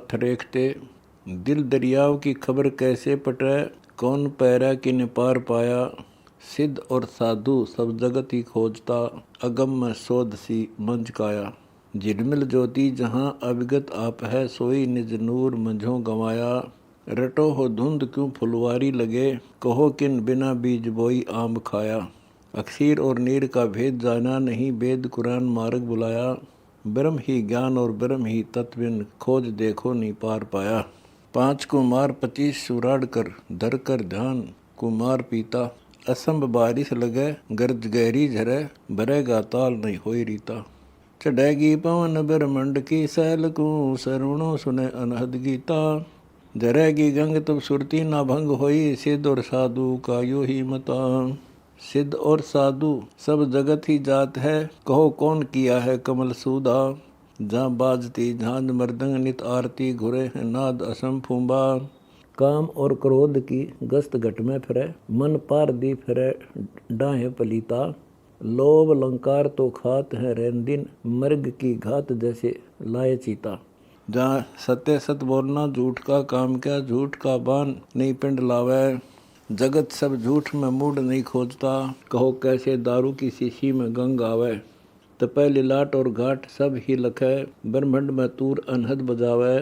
हाथ रेखते। दिल दरियाव की खबर कैसे पटे, कौन पैरा किन पार पाया। सिद्ध और साधु सब जगत ही खोजता, अगम में शोध सी मंझ काया। झिलमिल ज्योति जहाँ अविगत आप है, सोई निज नूर मंझों गंवाया। रटो हो धुंध क्यों फुलवारी लगे, कहो किन बिना बीज बोई आम खाया। अक्षीर और नीर का भेद जाना नहीं, वेद कुरान मार्ग बुलाया। ब्रह्म ही ज्ञान और ब्रह्म ही तत्विन, खोज देखो नहीं पार पाया। 5 कुमार 25 सुराड़ कर, धर कर ध्यान कुमार पीता। असंभ बारिश लगे, गर्ज गहरी झरे, भरेगा ताल नहीं होई रीता। चढ़ेगी पवन ब्रह्मंड की सैल को, सरुणों सुने अनहद गीता। झरेगी गंग तब सुरती ना भंग होई, सिद्ध और साधु का यो ही मता। सिद्ध और साधु सब जगत ही जात है, कहो कौन किया है कमल सूदा। जहाँ बाजती झांझ मृदंग नित आरती, घुरे हैं नाद असम फूंबा। काम और क्रोध की गस्त घट में फिरे, मन पार दी फिरे डाहे पलीता। लोभ लंकार तो खात है रैन दिन, मृग की घात जैसे लाए चीता। जहाँ सत्य सत बोलना, झूठ का काम क्या, झूठ का बान नहीं पिंड लावे। जगत सब झूठ में मूड नहीं खोजता, कहो कैसे दारू की शीशी में गंग आवे। तपै लिलाट और घाट सब ही लखै, ब्रह्मंड में तूर अनहद बजावे।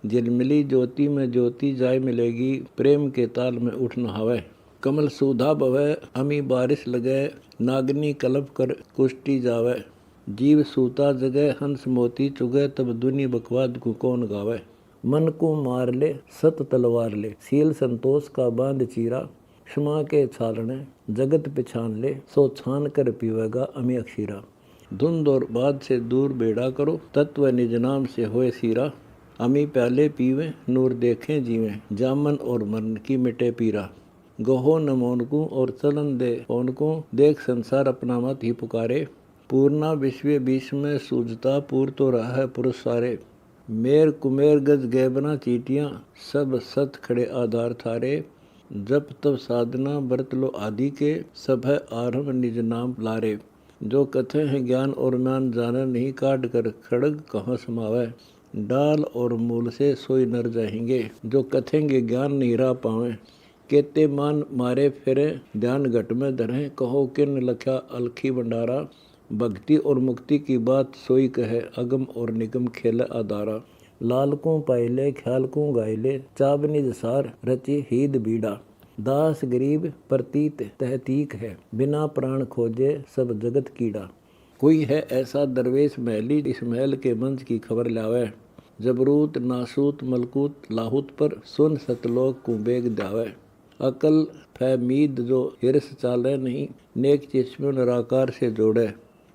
झिलमिली ज्योति में ज्योति जाय मिलेगी, प्रेम के ताल में उठ नहावे। कमल सुधा बवे अमी बारिश लगे, नागनी कलप कर कुष्टी जावे। जीव सूता जगह हंस मोती चुगे, तब दुनि बकवाद को कौन गावे। मन को मार ले सत तलवार ले, सील संतोष का बांध चीरा। क्षमा के छालने जगत पिछान ले, सो छान कर पीवेगा अमी अक्षीरा। धुंध और बाद से दूर बेड़ा करो, तत्व निज नाम से होए सीरा। अमी प्याले पीवे नूर देखें जीवें, जामन और मरण की मिटे पीरा। गहो न मोनको और चलन दे ओनको, देख संसार अपना मत ही पुकारे। पूर्णा विश्व बीच में सूझता, पूर तो रहा है पुरुष सारे। मेर कुमेर गज गैबना चीटियाँ, सब सत खड़े आधार थारे। जब तब साधना बरत लो आदि के, सब है आरंभ निज नाम लारे। जो कथे हैं ज्ञान और म्यान जाने नहीं, काट कर खड़ग कहाँ समावे। डाल और मूल से सोई नर जाएंगे, जो कथेंगे ज्ञान नहीं रह पावे। केते मान मारे फिरे ध्यान घट में धरें, कहो किन लख्या अलखी भंडारा। भक्ति और मुक्ति की बात सोई कहे, अगम और निगम खेल आधारा। लाल को पायले ख्याल को गायले, चाबनी जसार रची हीद बीड़ा। दास गरीब प्रतीत तहतीक है, बिना प्राण खोजे सब जगत कीड़ा। कोई है ऐसा दरवेश महली, इस महल के मंच की खबर लावे। जबरूत नासूत मलकूत लाहूत पर, सुन सतलोक को बेग दावे। अकल फहमीद जो हिरस चाले नहीं, नेक चिश्म निराकार से जोड़े।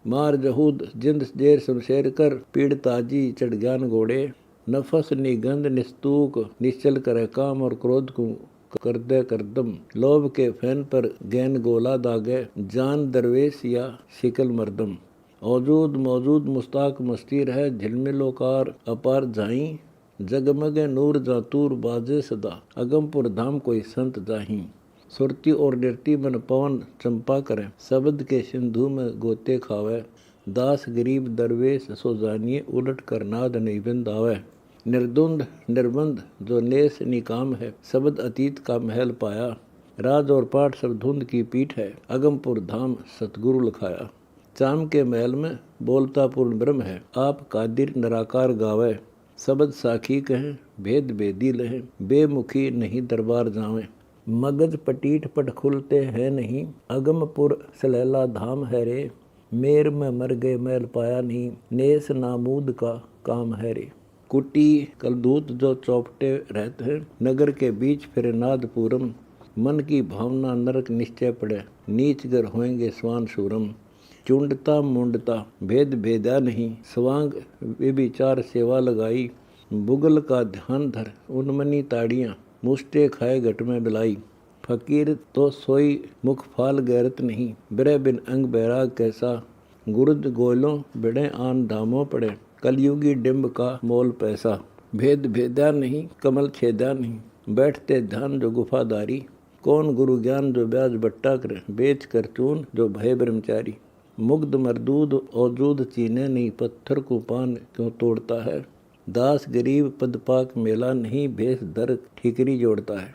मार जहूद जिंद जेर शमशेर कर, पीड़ ताजी चढ़ ज्ञान घोड़े। नफस निगंध निस्तूक निश्चल करे, काम और क्रोध को कर दे करदम। लोभ के फैन पर गैन गोला दागे, जान दरवेश या शिकल मर्दम। औजूद मौजूद मुस्ताक मस्ती रहे, झिलमिलोकार अपार जाई। जगमगे नूर जातूर बाजे सदा, अगमपुर धाम कोई संत जाही। सुरती और नृत्य मन पवन चंपा करे, शब्द के सिंधु में गोते खावे। दास गरीब दरवेश सो जानिए, उलट कर नाद नहीं बिंद आवे। निर्द्वंद निर्बंध जो नेस निकाम है, शब्द अतीत का महल पाया। राज और पाठ सब धुंध की पीठ है, अगमपुर धाम सतगुरु लखाया। चाम के महल में बोलता पूर्ण ब्रह्म है, आप कादिर निराकार गावे। शब्द साखी कहें भेद भेदी लहें, बेमुखी नहीं दरबार जावें। मगज पटीठ पट खुलते हैं नहीं, अगमपुर सलैला धाम है रे। मेर में मर गए मैल पाया नहीं, नेस नामूद का काम है रे। कुटी कलदूत जो चौपटे रहते हैं, नगर के बीच फिर नादपुरम। मन की भावना नरक निश्चय पड़े, नीच गर होएंगे स्वान शूरम। चुंडता मुंडता भेद भेदा नहीं, स्वांग व्यभिचार सेवा लगाई। बुगल का ध्यान धर उन्मनी ताड़ियाँ, मुष्टे खाए घट में बिलाई। फकीर तो सोई मुख फाल गैरत नहीं, बिरह बिन अंग बैराग कैसा। गुरुद गोलों बिड़े आन धामों पड़े, कलयुगी डिम्ब का मोल पैसा। भेद भेदा नहीं कमल छेदा नहीं, बैठते ध्यान जो गुफादारी। कौन गुरु ज्ञान जो ब्याज बट्टा करे, बेच कर चून जो भय ब्रह्मचारी। मुग्ध मरदूद औजूद चीने नहीं, पत्थर को पान क्यों तोड़ता है। दास गरीब पद पाक मेला नहीं, भेष धर ठीकरी जोड़ता है।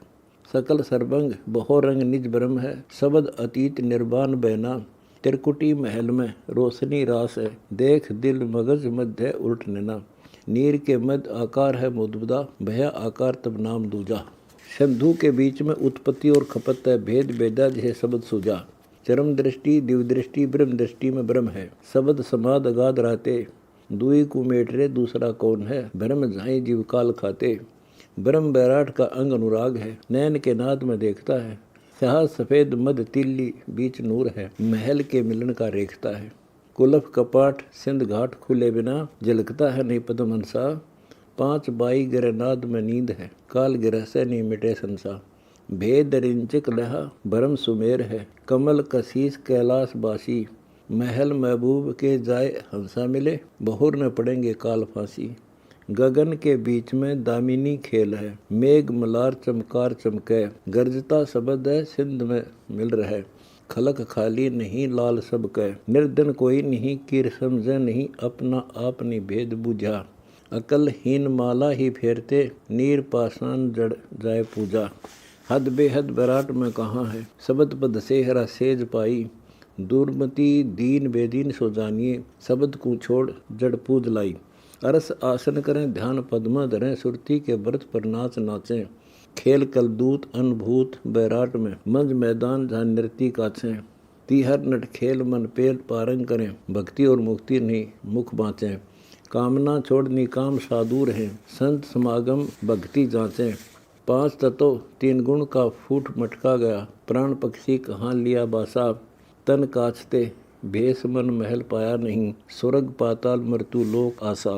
सकल सरबंग बहु रंग निज ब्रह्म है, शब्द अतीत निर्वाण बैना। त्रिकुटी महल में रोशनी रास है, देख दिल मगज मध्य उल्ट नैना। नीर के मध्य आकार है मुद्दा, भया आकार तब नाम दूजा। सिंधु के बीच में उत्पत्ति और खपत है, भेद भेदा जह शब्द सूझा। चरम दृष्टि दिव्य दृष्टि ब्रह्म दृष्टि में ब्रह्म है, शब्द समाद अगाध रहते। दुई कुमेट रे दूसरा कौन है, ब्रह्म झाई जीव काल खाते। ब्रह्म बैराट का अंग अनुराग है, नैन के नाद में देखता है। सहा सफेद मद तिल्ली बीच नूर है, महल के मिलन का रेखता है। कुलफ कपाट सिंध घाट खुले बिना, झलकता है नहीं पदम हंसा। 5 बाई गिर नाद में नींद है, काल गिरह से नहीं मिटे संसा। भेद रिंचक लहा भरम सुमेर है, कमल कशीस कैलाश बासी। महल महबूब के जाए हंसा मिले, बहुर न पड़ेंगे काल फांसी। गगन के बीच में दामिनी खेल है, मेघ मलार चमकार चमके। गरजता शब्द है सिंध में मिल रहे, खलक खाली नहीं लाल सब कै। निर्धन कोई नहीं कीर समझे नहीं, अपना आप नहीं भेद बुझा। अकल हीन माला ही फेरते, नीर पाषाण जड़ जाए पूजा। हद बेहद बराट में कहाँ है, शब्द पद से हरा सेज पाई। दुर्मति दीन बेदीन सो जानिए, शब्द को छोड़ जड़ पूज लाई। अरस आसन करें ध्यान पद्मा धरें, सुरती के व्रत पर नाच नाचें। खेल कलदूत अनभूत बैराट में, मंज मैदान जहाँ नृत्य काछें। तीहर नट खेल मन पेल पारंग करें, भक्ति और मुक्ति नहीं मुख बाँचें। कामना छोड़ निकाम साधु रहें, संत समागम भक्ति जाँचें। 5 तत्व 3 गुण का फूट मटका गया, प्राण पक्षी कहाँ लिया बासा। तन काछते भेष मन महल पाया नहीं, स्वर्ग पाताल मृत्यु लोक आशा।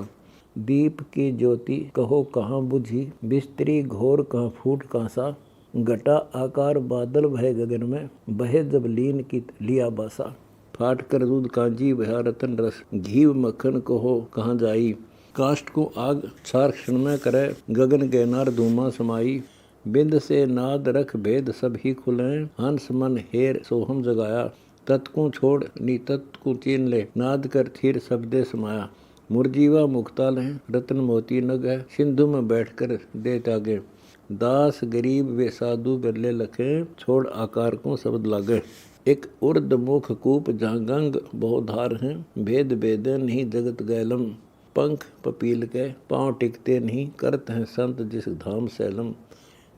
दीप की ज्योति कहो कहाँ बुझी, बिस्तरी घोर कहाँ फूट कांसा। घटा आकार बादल भय गगन में, बहे जब लीन की लिया बासा। फाट कर दूध कांजी बहा रतन रस, घी मक्खन कहो कहाँ जाई। काष्ठ को आग क्षार क्षण में करे, गगन गैनार धूमा समाई। बिंद से नाद रख भेद सब ही खुले, हंस मन हेर सोहम जगाया। तत् को छोड़ नी तत् को चीन ले, नाद कर थीर शब्दे समाया। मुरजीवा मुक्ताल हैं रत्न मोती नग है, सिंधु में बैठकर दे त्यागे। दास गरीब वे साधु बिरले लखे, छोड़ आकार को शब्द लागे। एक उर्द मुख कूप जहाँ गंग बहुधार हैं, भेद भेदे नहीं जगत गैलम। पंख पपील के पाँव टिकते नहीं, करत हैं संत जिस धाम सैलम।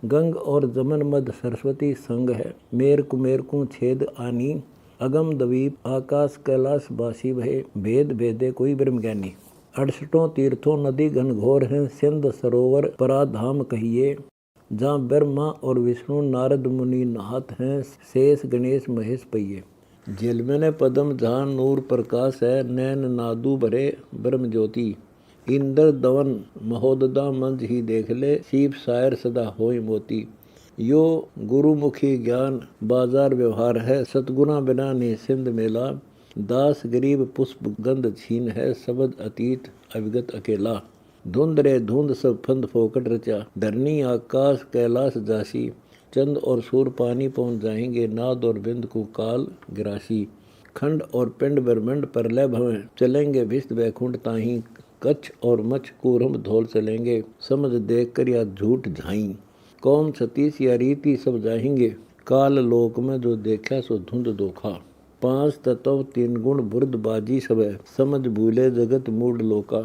गंग और जमन मद सरस्वती संग है, मेर कुमेर को छेद आनी। अगम द्वीप आकाश कैलाश बासी भये, भेद भेदे कोई ब्रह्म ज्ञानी। 68 तीर्थों नदी घनघोर हैं, सिंध सरोवर पराधाम कहिए। जहाँ ब्रह्मा और विष्णु नारद मुनि नहात हैं, शेष गणेश महेश पहिए। झिलमिल पदम जहाँ नूर प्रकाश है, नैन नादू भरे ब्रह्म ज्योति। इंद्र दवन महोददा मंज ही देख ले, शिव शायर सदा होय मोती। यो गुरुमुखी ज्ञान बाजार व्यवहार है, सतगुना बिना नहीं सिंध मेला। दास गरीब पुष्प गंध छीन है, शब्द अतीत अविगत अकेला। धुंध रे धुंध सब फंद फोकट रचा, धरनी आकाश कैलाश जासी। चंद और सूर पानी पहुँच जाएंगे, नाद और बिंद को काल गिरासी। खंड और पिंड ब्रह्मंड परलय भवें, चलेंगे विष्ट वैकुंठ ताहीं। कच्छ और मच्छ कूरम धोल चलेंगे, समझ देख कर या झूठ झाई। कौन सतीश या रीति सब जाएंगे, काल लोक में जो देखा सो धुंध दोखा। 5 तत्व 3 गुण बुर्द बाजी सब है, समझ भूले जगत मूड लोका।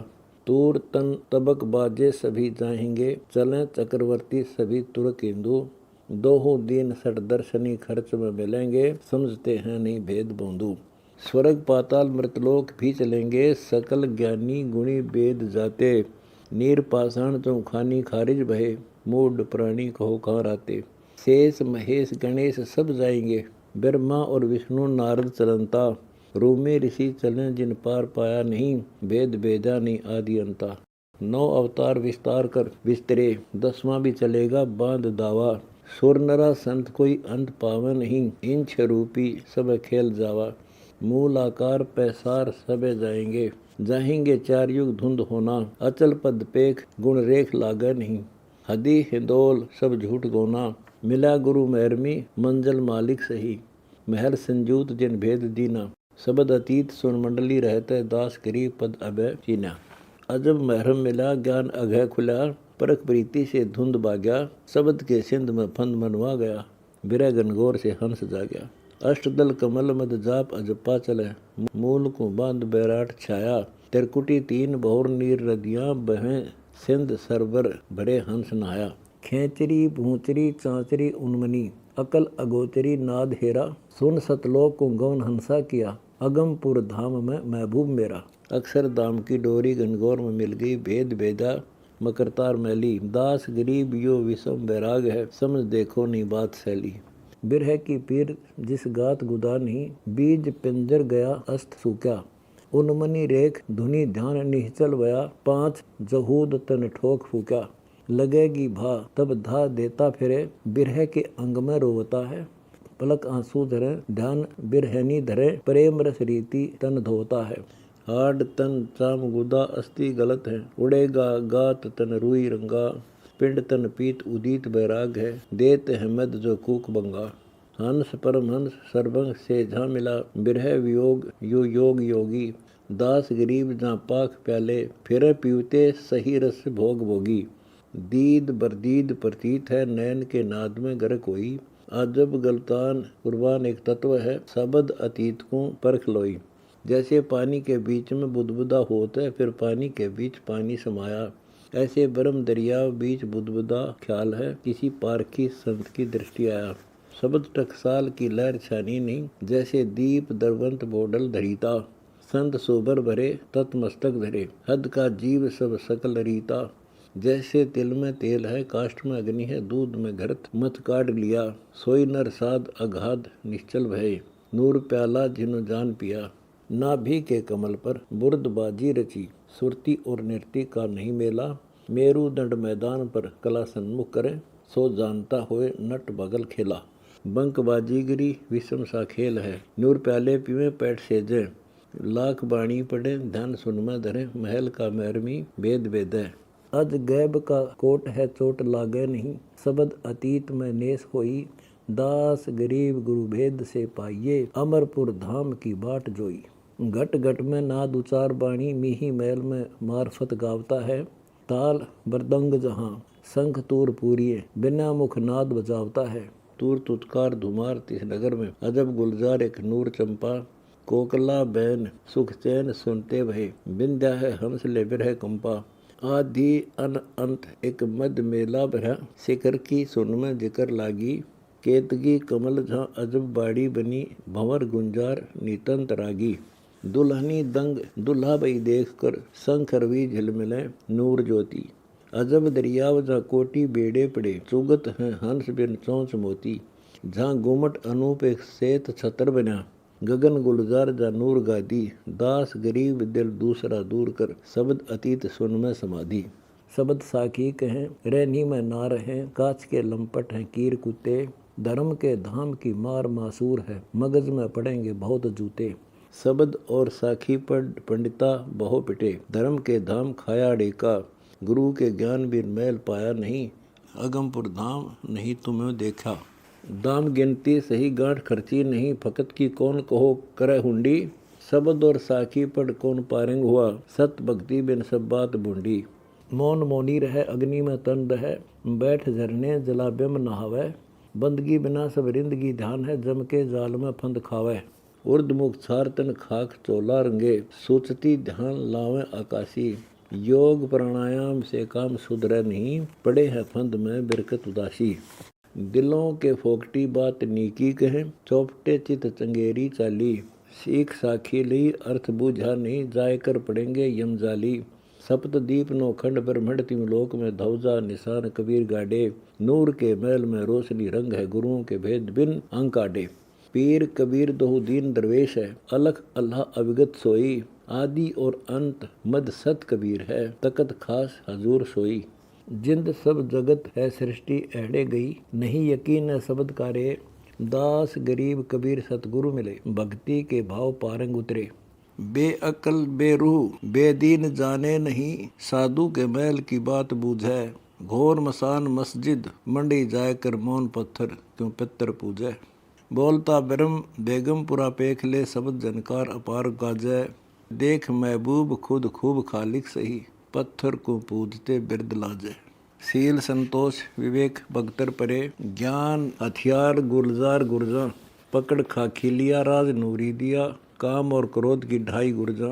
तूर तन तबक बाजे सभी जाएंगे, चलें चक्रवर्ती सभी तुर्क हिंदू। दोहों दीन सट दर्शनी खर्च में मिलेंगे, समझते हैं नहीं भेद बोंदू। स्वर्ग पाताल मृतलोक भी चलेंगे, सकल ज्ञानी गुणी वेद जाते। नीर पाषाण चौखानी खारिज भये, मूड प्राणी कहो कहाँ राते। शेष महेश गणेश सब जाएंगे, ब्रह्मा और विष्णु नारद चलंता। रोमे ऋषि चलें जिन पार पाया नहीं, भेद भेदा नहीं आदि अंता। 9 अवतार विस्तार कर विस्तरे, 10वां भी चलेगा बांध दावा। सुर नरा संत कोई अंत पावे नहीं, इंच रूपी सब खेल जावा। मूल आकार पैसार सबे जाएंगे, जाएंगे 4 युग धुंध होना। अचल पद पेख गुण रेख लागे नहीं, हदी हिंदोल सब झूठ गोना। मिला गुरु मेहरमी मंजल मालिक सही, महल संजूत जिन भेद दीना। शब्द अतीत सुन मंडली रहते, दास गरीब पद अभय चीना। अजब महरम मिला ज्ञान अघय खुला, परख प्रीति से धुंध भाग्या, शब्द के सिंध में फंद मनवा गया, बिरह गनगौर से हंस जाग्या। अष्टदल कमल मद जाप अजपा चले, मूल को बांध बैराट छाया, तिरकुटी तीन बहुर नीर रदियाँ बहें, सिंध सरबर भरे हंस नहाया। खेचरी भूचरी चांचरी उन्मनी, अकल अगोचरी नाद हेरा, सुन सतलोक को गौन हंसा किया, अगमपुर धाम में महबूब मेरा। अक्सर दाम की डोरी गनगौर में मिल गई, भेद भेदा मकरतार मैली, दास गरीब यो विषम बैराग है, समझ देखो नहीं बात सैली। बिरह की पीर जिस गात गुदा नहीं, बीज पिंजर गया अस्त सूक्या, उन्मनी रेख धुनी ध्यान निश्चल बया, पांच जहूद तन ठोक फूक्या। लगेगी भा तब धा देता फिरे, बिरह के अंग में रोवता है, पलक आंसू धरे ध्यान बिरहनी धरे, प्रेम रस रीति तन धोता है। हाड तन चाम गुदा अस्थि गलत है, उड़ेगा गात तन रुई रंगा, पिंड तन पीत उदित बैराग है, देत है मद जो कूक बंगा। हंस परमहंस सर्वंग से जहाँ मिला, बिरह वियोग यो योग योगी, दास गरीब जहाँ पाक प्याले, फिर पीवते सही रस भोग भोगी। दीद बरदीद प्रतीत है नयन के नाद में गर कोई, अजब गलतान कुर्बान एक तत्व है, शब्द अतीत को परख लोई। जैसे पानी के बीच में बुदबुदा होता है, फिर पानी के बीच पानी समाया, ऐसे ब्रह्म दरिया बीच बुदबुदा ख्याल है, किसी पारखी संत की दृष्टि आया। शब्द टकसाल की लहर छानी नहीं, जैसे दीप दरवंत बोडल धरीता, संत सोबर भरे तत्मस्तक धरे, हद का जीव सब सकल रीता। जैसे तिल में तेल है, काष्ठ में अग्नि है, दूध में घृत मत काट लिया, सोई नर साध अगाध निश्चल भय, नूर प्याला जिन्हों जान पिया। नाभि के कमल पर बुर्दबाजी रची, सुरती और नृत्य का नहीं मेला, मेरुदंड मैदान पर कला सन्मुख करे, सो जानता होए नट बगल खेला। बंक बाजीगरी विषम सा खेल है, नूर प्याले पीवे पैठ सेजे, लाख बाणी पढ़े ध्यान सुनमा धरे, महल का महरमी भेद भेद है। अज गैब का कोट है चोट लागे नहीं, शब्द अतीत में नेस होई, दास गरीब गुरु भेद से पाइये, अमरपुर धाम की बाट जोई। घट घट में नाद उचार बाणी, मीही मैल में मार्फत गावता है, ताल बरदंग जहाँ शंख तूर पूरिये, बिना मुख नाद बजावता है। तूर तुतकार धुमार तिस नगर में, अजब गुलजार एक नूर चंपा, कोकला बैन सुख चैन सुनते भय, बिंध्या है हंस ले बिरह कंपा। आदि अन अंत एक मद मेला भरा, शिखर की सुन में जिकर लागी, केतगी कमल जहाँ अजब बाड़ी बनी, भंवर गुंजार नितंत रागी। दुल्हनी दंग दुल्हा बई देख कर, शंख रवि झिलमिले नूर ज्योति, अजब दरियाव जहाँ कोटि बेड़े पड़े, चुगत हैं हंस बिन चौंच मोती। जहाँ गुमट अनूप एक सेत छतर बना, गगन गुलजार जा नूर गादी, दास गरीब दिल दूसरा दूर कर, शब्द अतीत सुन में समाधि। शब्द साखी कहें रहनी में ना रहें, काच के लंपट हैं कीर कुत्ते, धर्म के धाम की मार मासूर है, मगज में पड़ेंगे बहुत जूते। शब्द और साखी पर पंडिता बहु पिटे, धर्म के धाम खाया डेका, गुरु के ज्ञान बिन मैल पाया नहीं, अगमपुर धाम नहीं तुम्हें देखा। दाम गिनती सही गांठ खर्ची नहीं, फकत की कौन कहो करे हुंडी, शब्द और साखी पर कौन पारंग हुआ, सत भक्ति बिन सब बात बूंडी। मौन मौनी रहे अग्नि में तन रहे, बैठ झरने जला बिम नहावे, बंदगी बिना सब रिंदगी ध्यान है, जम के जाल में फंद खावे। उर्द मुख छार तन खाक चोला रंगे, सोचती ध्यान लावे आकाशी, योग प्राणायाम से काम सुधरे नहीं, पड़े हैं फंद में बिरकत उदासी। दिलों के फोकटी बात नीकी कहें, चौपटे चित चंगेरी चाली, सीख साखी ली अर्थ बूझा नहीं, जाय कर पड़ेंगे यमजाली। सप्तदीप नौखंड ब्रह्मंड तिमलोक में धौजा निशान कबीर गाडे, नूर के महल में रोशनी रंग है, गुरुओं के भेद बिन अंक आडे। पीर कबीर दोहु दीन दरवेश है, अलख अल्लाह अविगत सोई, आदि और अंत मद सत कबीर है, तकत खास हजूर सोई। जिंद सब जगत है सृष्टि एड़े गई, नहीं यकीन है शब्द कारे, दास गरीब कबीर सतगुरु मिले, भक्ति के भाव पारंग उतरे। बेअकल बेरूह बेदीन जाने नहीं, साधु के महल की बात बूझे, घोर मसान मस्जिद मंडी जाय कर मौन पत्थर क्यों पितर पूजे। बोलता ब्रह्म बेगमपुरा पेख ले, शब्द जनकार अपार गाजे, देख महबूब खुद खूब खालिक सही, पत्थर को पूजते बिरद लाजे। सील संतोष विवेक भगतर परे, ज्ञान हथियार गुलजार गुरजा, पकड़ खाखी लिया राज नूरी दिया, काम और क्रोध की ढाई गुरजा।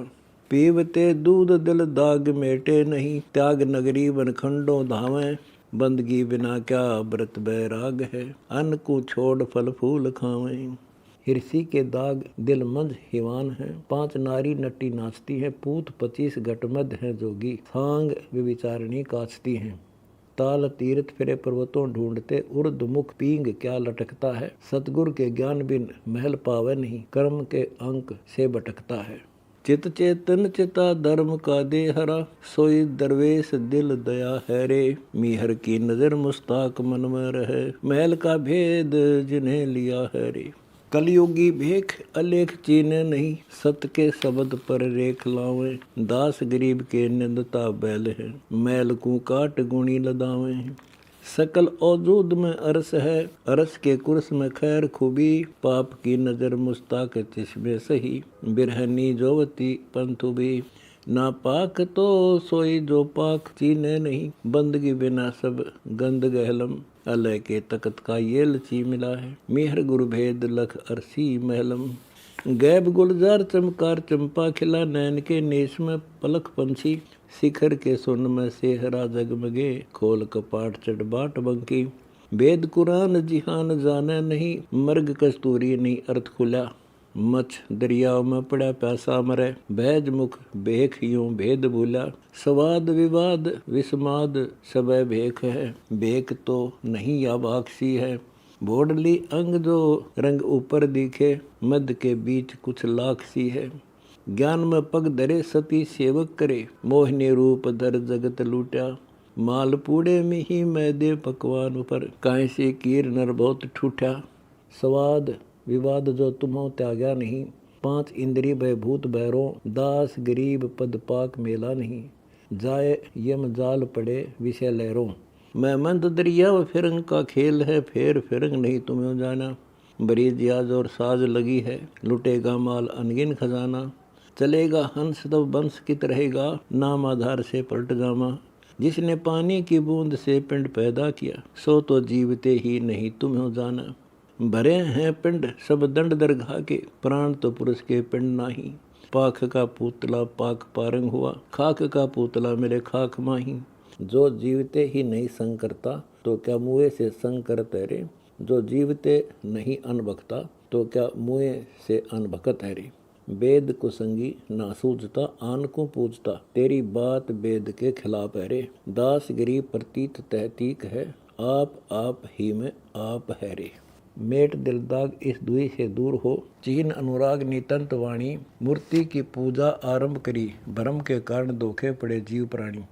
पीवते दूध दिल दाग मेटे नहीं, त्याग नगरी बनखंडों धावें, बंदगी बिना क्या व्रत बैराग है, अन्न को छोड़ फल फूल खावें। हिरसी के दाग दिल मंद हिवान है, 5 नारी नट्टी नाचती है, पूत 25 घटमद है जोगी, सांग विचारणी काचती हैं। ताल तीर्थ फिरे पर्वतों ढूंढते, उर्द मुख पींग क्या लटकता है, सतगुरु के ज्ञान बिन महल पावे नहीं, कर्म के अंक से भटकता है। चित चेतन चिता धर्म का दे हरा, सोई दरवेश दिल दया है रे, मीहर की नजर मुस्ताक मन में रहे, महल का भेद जिन्हें लिया है रे। कलयुगी भेख अलेख चीने नहीं, सत के शब्द पर रेख लावे, दास गरीब के निंदता बैल है, मैल को काट गुणी लदावे। सकल औजूद में अरस है, अरस के कुर्स में खैर खूबी, पाप की नजर मुस्ताक चश्मे सही, बिरहनी जोवती पंथु भी, ना पाक तो सोई जो पाक चीने नहीं, बंदगी बिना सब गंद गहलम, अलय के तकत का ये लची मिला है, मेहर गुरु भेद लख अरसी महलम। गैब गुलजार चमकार चंपा खिला, नैन के नेश में पलक पंछी, शिखर के सुन में सेहरा जगमगे, खोल कपाट चढ़ बाट बंकी। वेद कुरान जिहान जाने नहीं, मर्ग कस्तूरी नहीं अर्थ खुला, मछ दरियाव में पड़ा पैसा मरे, बैज मुख भेख यूं भेद भूला, स्वाद विवाद विस्माद सबे भेख है, भेख तो नहीं या बाक्सी है, भोडली अंग जो रंग ऊपर दिखे, मध्य के बीच कुछ लाख सी है। ज्ञान में पग धरे सती सेवक करे, मोहिनी रूप धर जगत लूटा, मालपूड़े में ही मैदे पकवान पर, काहे से कीर नर बहुत ठूठा। स्वाद विवाद जो तुम्हों त्यागा नहीं, 5 इंद्रिय भय भूत बैरों, दास गरीब पद पाक मेला नहीं, जाए यम जाल पड़े विषय लहरों। मैं मंद दरिया व फिरंग का खेल है, फेर फिरंग नहीं तुम्हें जाना, बरीज याज और साज लगी है, लुटेगा माल अनगिन खजाना, चलेगा हंस तब बंस कित रहेगा, नाम आधार से पलट जामा। जिसने पानी की बूंद से पिंड पैदा किया, सो तो जीवते ही नहीं तुम्हें जाना। भरे हैं पिंड सब दंड दरगाह के, प्राण तो पुरुष के पिंड नाही, पाख का पुतला पाक पारंग हुआ, खाक का पुतला मेरे खाक माही। जो जीवते ही नहीं संग करता, तो क्या मुँह से संग करते रे, जो जीवते नहीं अनभक्ता, तो क्या मुँह से अनभकत है रे। वेद को संगी ना सूझता, आन को पूजता, तेरी बात वेद के खिलाफ है रे, दास गरीब प्रतीत तहतीक है, आप ही में आप है रे। मेट दिलदाग इस दुई से दूर हो, चीन अनुराग नितंत वाणी, मूर्ति की पूजा आरंभ करी, भ्रम के कारण धोखे पड़े जीव प्राणी।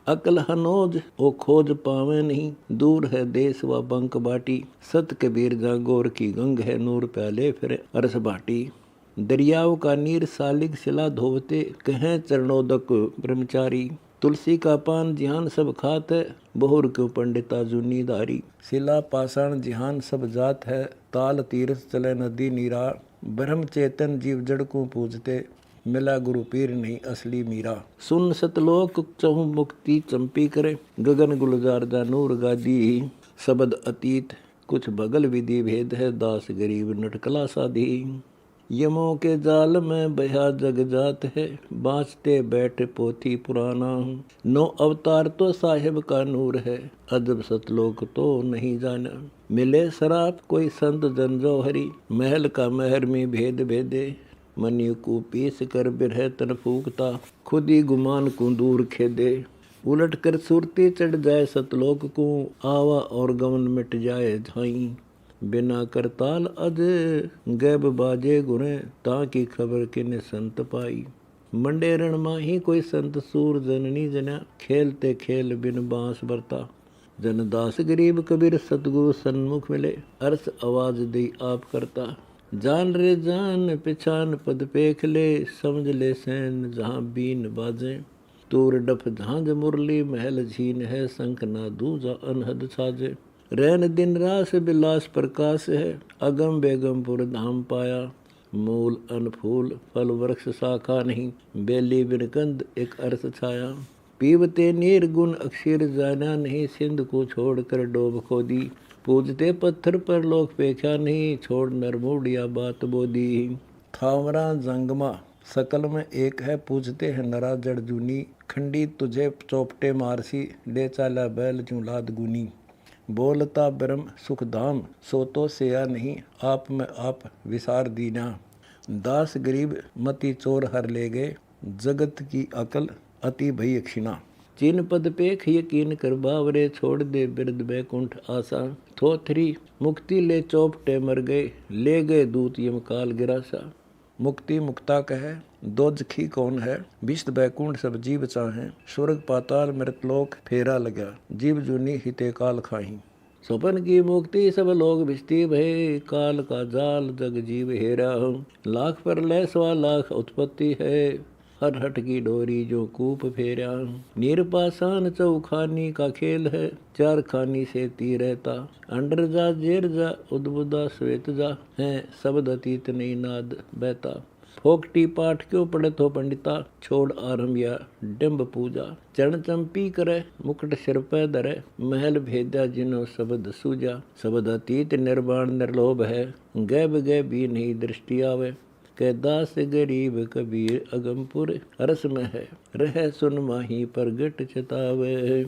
अकल हनोज ओ खोज पावे नहीं, दूर है देश व बंक बाटी, सत कबीर जागोर की गंग है, नूर प्याले फिर अरस बाटी। दरियाव का नीर सालिग सिला धोवते, कहें चरणोदक ब्रह्मचारी, तुलसी का पान जिहान सब खात है, बहुर क्यों पंडिता जुनी धारी। शिला पाषाण जिहान सब जात है, ताल तीर्थ चले नदी नीरा, ब्रह्म चेतन जीव जड़ को पूजते, मिला गुरु पीर नहीं असली मीरा। सुन सतलोक चहु मुक्ति चंपी करे, गगन गुलजार दा नूर गादी, शब्द अतीत कुछ बगल विधि भेद है, दास गरीब नटकला साधी। यमों के जाल में बहा जग जात है, बाँचते बैठे पोथी पुराना, 9 अवतार तो साहिब का नूर है, अजब सतलोक तो नहीं जाना। मिले शराब कोई संत जन जो हरी, महल का महर में भेद भेदे, मनी को पीस कर बिरह तन फूकता, खुद ही गुमान को दूर खेदे। उलट कर सुरती चढ़ जाए सतलोक को, आवा और गवन मिट जाए झाई, बिना करताल अज गैब बाजे गुणे, ताकि खबर किन संत पाई। मंडे रण माही कोई संत सूर जननी जना, खेलते खेल बिन बांस बरता, जनदास गरीब कबीर सतगुरु सन्मुख मिले, अरस आवाज दी आप करता। जान रे जान पिछान पद पेख ले, समझ ले सैन जहाँ बीन बाजे, तूर डफ झांझ मुरली महल झीन है, शंख ना दूजा अनहद छाजे। रैन दिन रास बिलास प्रकाश है, अगम बेगमपुर धाम पाया, मूल अनफूल फल वृक्ष शाखा नहीं, बेली बिन कंद एक अर्थ छाया। पीवते निर्गुण अक्षर जाना नहीं, सिंध को छोड़कर डोब खोदी। पूजते पत्थर पर लोक पेखा नहीं, छोड़ नरमूढ़िया बात बोधी। थावरा जंगमा सकल में एक है, पूजते हैं नरा जड़ जूनी। खंडी तुझे चौपटे मारसी, ले चाला बैल जुलाद गुनी। बोलता ब्रह्म सुखधाम, सो तो सेया नहीं, आप में आप विसार दीना। दास गरीब मति चोर हर ले गए, जगत की अकल अति भय क्षिणा। चिन पद पेख यकीन कर बावरे, छोड़ दे बिरद बैकुंठ आशा। थोथरी मुक्ति ले चौपटे मर गए, ले गए दूत यम काल गिरासा। मुक्ति मुक्ता कहे, दोजखी कौन है, विष्ट बैकुंठ सब जीव चाहें। स्वर्ग पाताल मृतलोक फेरा लगा, जीव जूनी हिते काल खाही। स्वपन की मुक्ति सब लोग बिस्ती भय, काल का जाल जग जीव हेरा। लाख पर लय सवा लाख उत्पत्ति है, हर हट की डोरी जो कूप फेरा। निरपासान चौखानी का खेल है, चार खानी से ती रहता। अंडर जा जेर जा उद्बुदा श्वेत जा, है शब्द अतीत नहीं नाद बहता। फोकटी पाठ क्यों पढ़त हो पंडिता, छोड़ आरंभ या डिम्ब पूजा। चरण चंपी करे मुकुट सिर पे धरे, महल भेदा जिनो शब्द सूजा। शब्द अतीत निर्वाण निर्लोभ है, गैब गैब भी नहीं दृष्टि आवे। के दास गरीब कबीर अगमपुर, रस में है रह सुन माही प्रगट चितावे।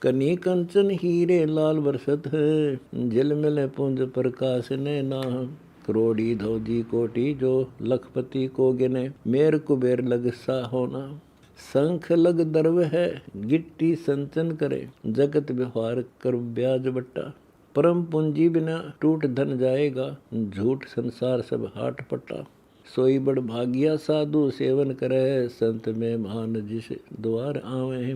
कनी कंचन हीरे लाल बरसत है, झिलमिल पुंज प्रकाश नैना। करोड़ी धौजी कोटि जो लखपति को गिने, मेर कुबेर लग सा होना। शंख लग दर्व है गिट्टी संचन करे, जगत व्यवहार कर ब्याज बट्टा। परम पूंजी बिना टूट धन जाएगा, झूठ संसार सब हाट पट्टा। सोई बड़ भागिया साधु सेवन करे, संत में महान जिस द्वार आवे।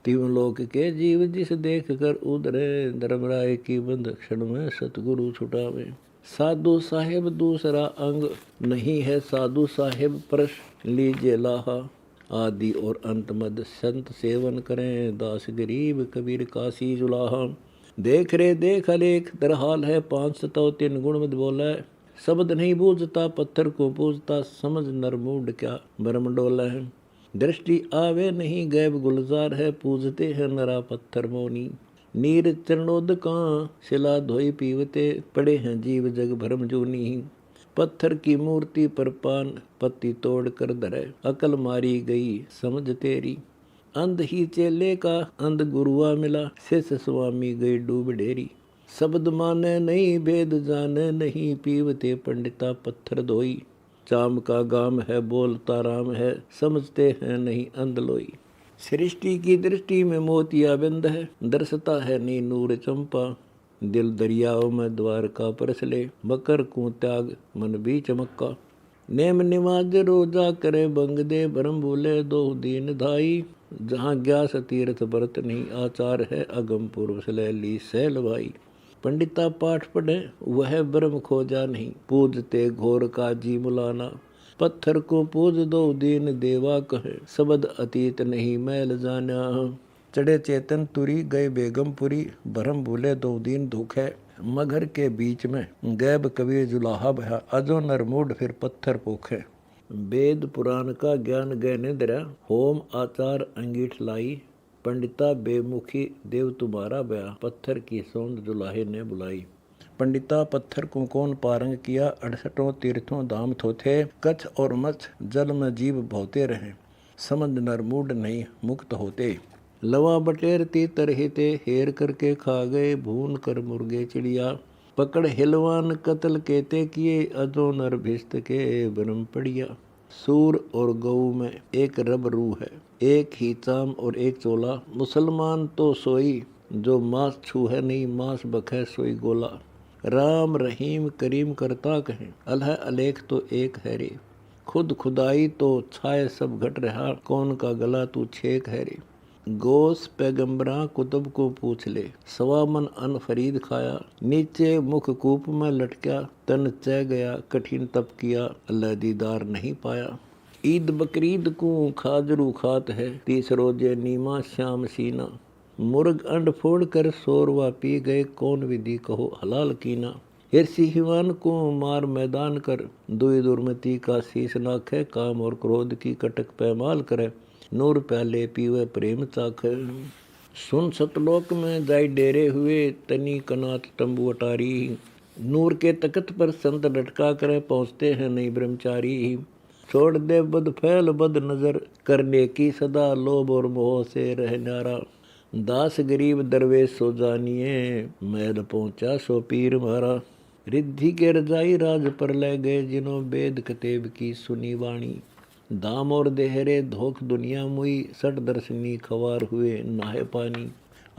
तीन लोक के जीव जिस देख कर उधरे, धर्मराय की बंद क्षण में सतगुरु छुटावे। साधु साहेब दूसरा अंग नहीं है, साधु साहेब परस लीजिए लाहा। आदि और अंत मद संत सेवन करें, दास गरीब कबीर काशी जुलाहा। देख रे देख अलेख दरहाल है, 503 गुण मत बोले। शब्द नहीं बूझता पत्थर को पूजता, समझ नरमूड क्या भरम डोला है। दृष्टि आवे नहीं गैब गुलजार है, पूजते हैं नरा पत्थर मोनी। नीर चरणोद का शिला धोई पीवते, पड़े हैं जीव जग भरम जूनी। पत्थर की मूर्ति पर पान पत्ती तोड़ कर धरे, अकल मारी गई समझ तेरी। अंध ही चेले का अंध गुरुआ मिला, शिष्य स्वामी गई डूब डेरी। शब्द माने नहीं भेद जाने नहीं, पीवते पंडिता पत्थर धोई। चाम का गाम है बोलता राम है, समझते हैं नहीं अंध लोई। सृष्टि की दृष्टि में मोतिया बिंद है, दर्शता है नहीं नूर चंपा। दिल दरियाओं में द्वार का परसले, मकर को त्याग मन भी चमक्का। नेम निमाज रोजा करे बंग दे, भरम भूले दो दीन धाई। जहाँ ग्यास तीर्थ व्रत नहीं, आचार है अगम पूर्व सलैली सैल भाई। पंडिता पाठ पढ़े वह ब्रह्म खोजा नहीं, पूजते घोर का जी मुलाना। पत्थर को पूज दो दीन देवा कहे, शब्द अतीत नहीं मैल जाना। चढ़े चेतन तुरी गए बेगमपुरी, भरम भूले दो दीन धोखे। मगर के बीच में गैब कबीर जुलाहा बहा, अजो नरमूड फिर पत्थर पोखे। वेद पुराण का ज्ञान गए निद्रा, होम आचार अंगीठ लाई। पंडिता बेमुखी देव तुम्हारा बया, पत्थर की सौंद जुलाहे ने बुलाई। पंडिता पत्थर को कौन पारंग किया, 68 तीर्थों धाम थोथे। कच्छ और मच्छ जल में जीव भोते रहे, समझ नरमूड नहीं मुक्त होते। लवा बटेर तीतर हिते, हेर करके खा गए भून कर मुर्गे चिड़िया। पकड़ हिलवान कत्ल केते किए, अजो नर भिस्त के ब्रह्म पड़िया। सूर और गऊ में एक रब रूह है, एक ही चाम और एक चोला। मुसलमान तो सोई जो मांस छूहे नहीं, मांस बखे सोई गोला। राम रहीम करीम करता कहें, अल्लाह अलेख तो एक है रे। खुद खुदाई तो छाए सब घट रहा, कौन का गला तू छेक है रे। गोस पैगंबरा कुतुब को पूछ ले, सवा मन अन फरीद खाया। नीचे मुख कूप में लटका, तन चह गया कठिन तप किया, अल्लाह दीदार नहीं पाया। ईद बकरीद को खाजरू खात है, 30 रोजे नीमा श्याम सीना। मुर्ग अंड फोड़ कर सोरवा पी गए, कौन विधि कहो हलाल कीना। हिरसी हिवान को मार मैदान कर, दुई दुर्मति का शीश नाखे। काम और क्रोध की कटक पैमाल करे, नूर प्याले पीवे प्रेम चाख। सुन सतलोक में जाय डेरे हुए, तनी कनात तंबू अटारी। नूर के तख्त पर संत लटका कर पहुँचते हैं नहीं ब्रह्मचारी। छोड़ दे बद फैल बद नजर, करने की सदा लोभ और मोह से रह नारा। दास गरीब दरवेश सो जानिए, मैल पहुँचा सो पीर मारा। रिद्धि के रजाई राज पर ले गए, जिन्हों वेद कतेब की सुनी वाणी। दाम और देहरे धोख दुनिया मुई, सट दर्शनी खवार हुए नाहे पानी।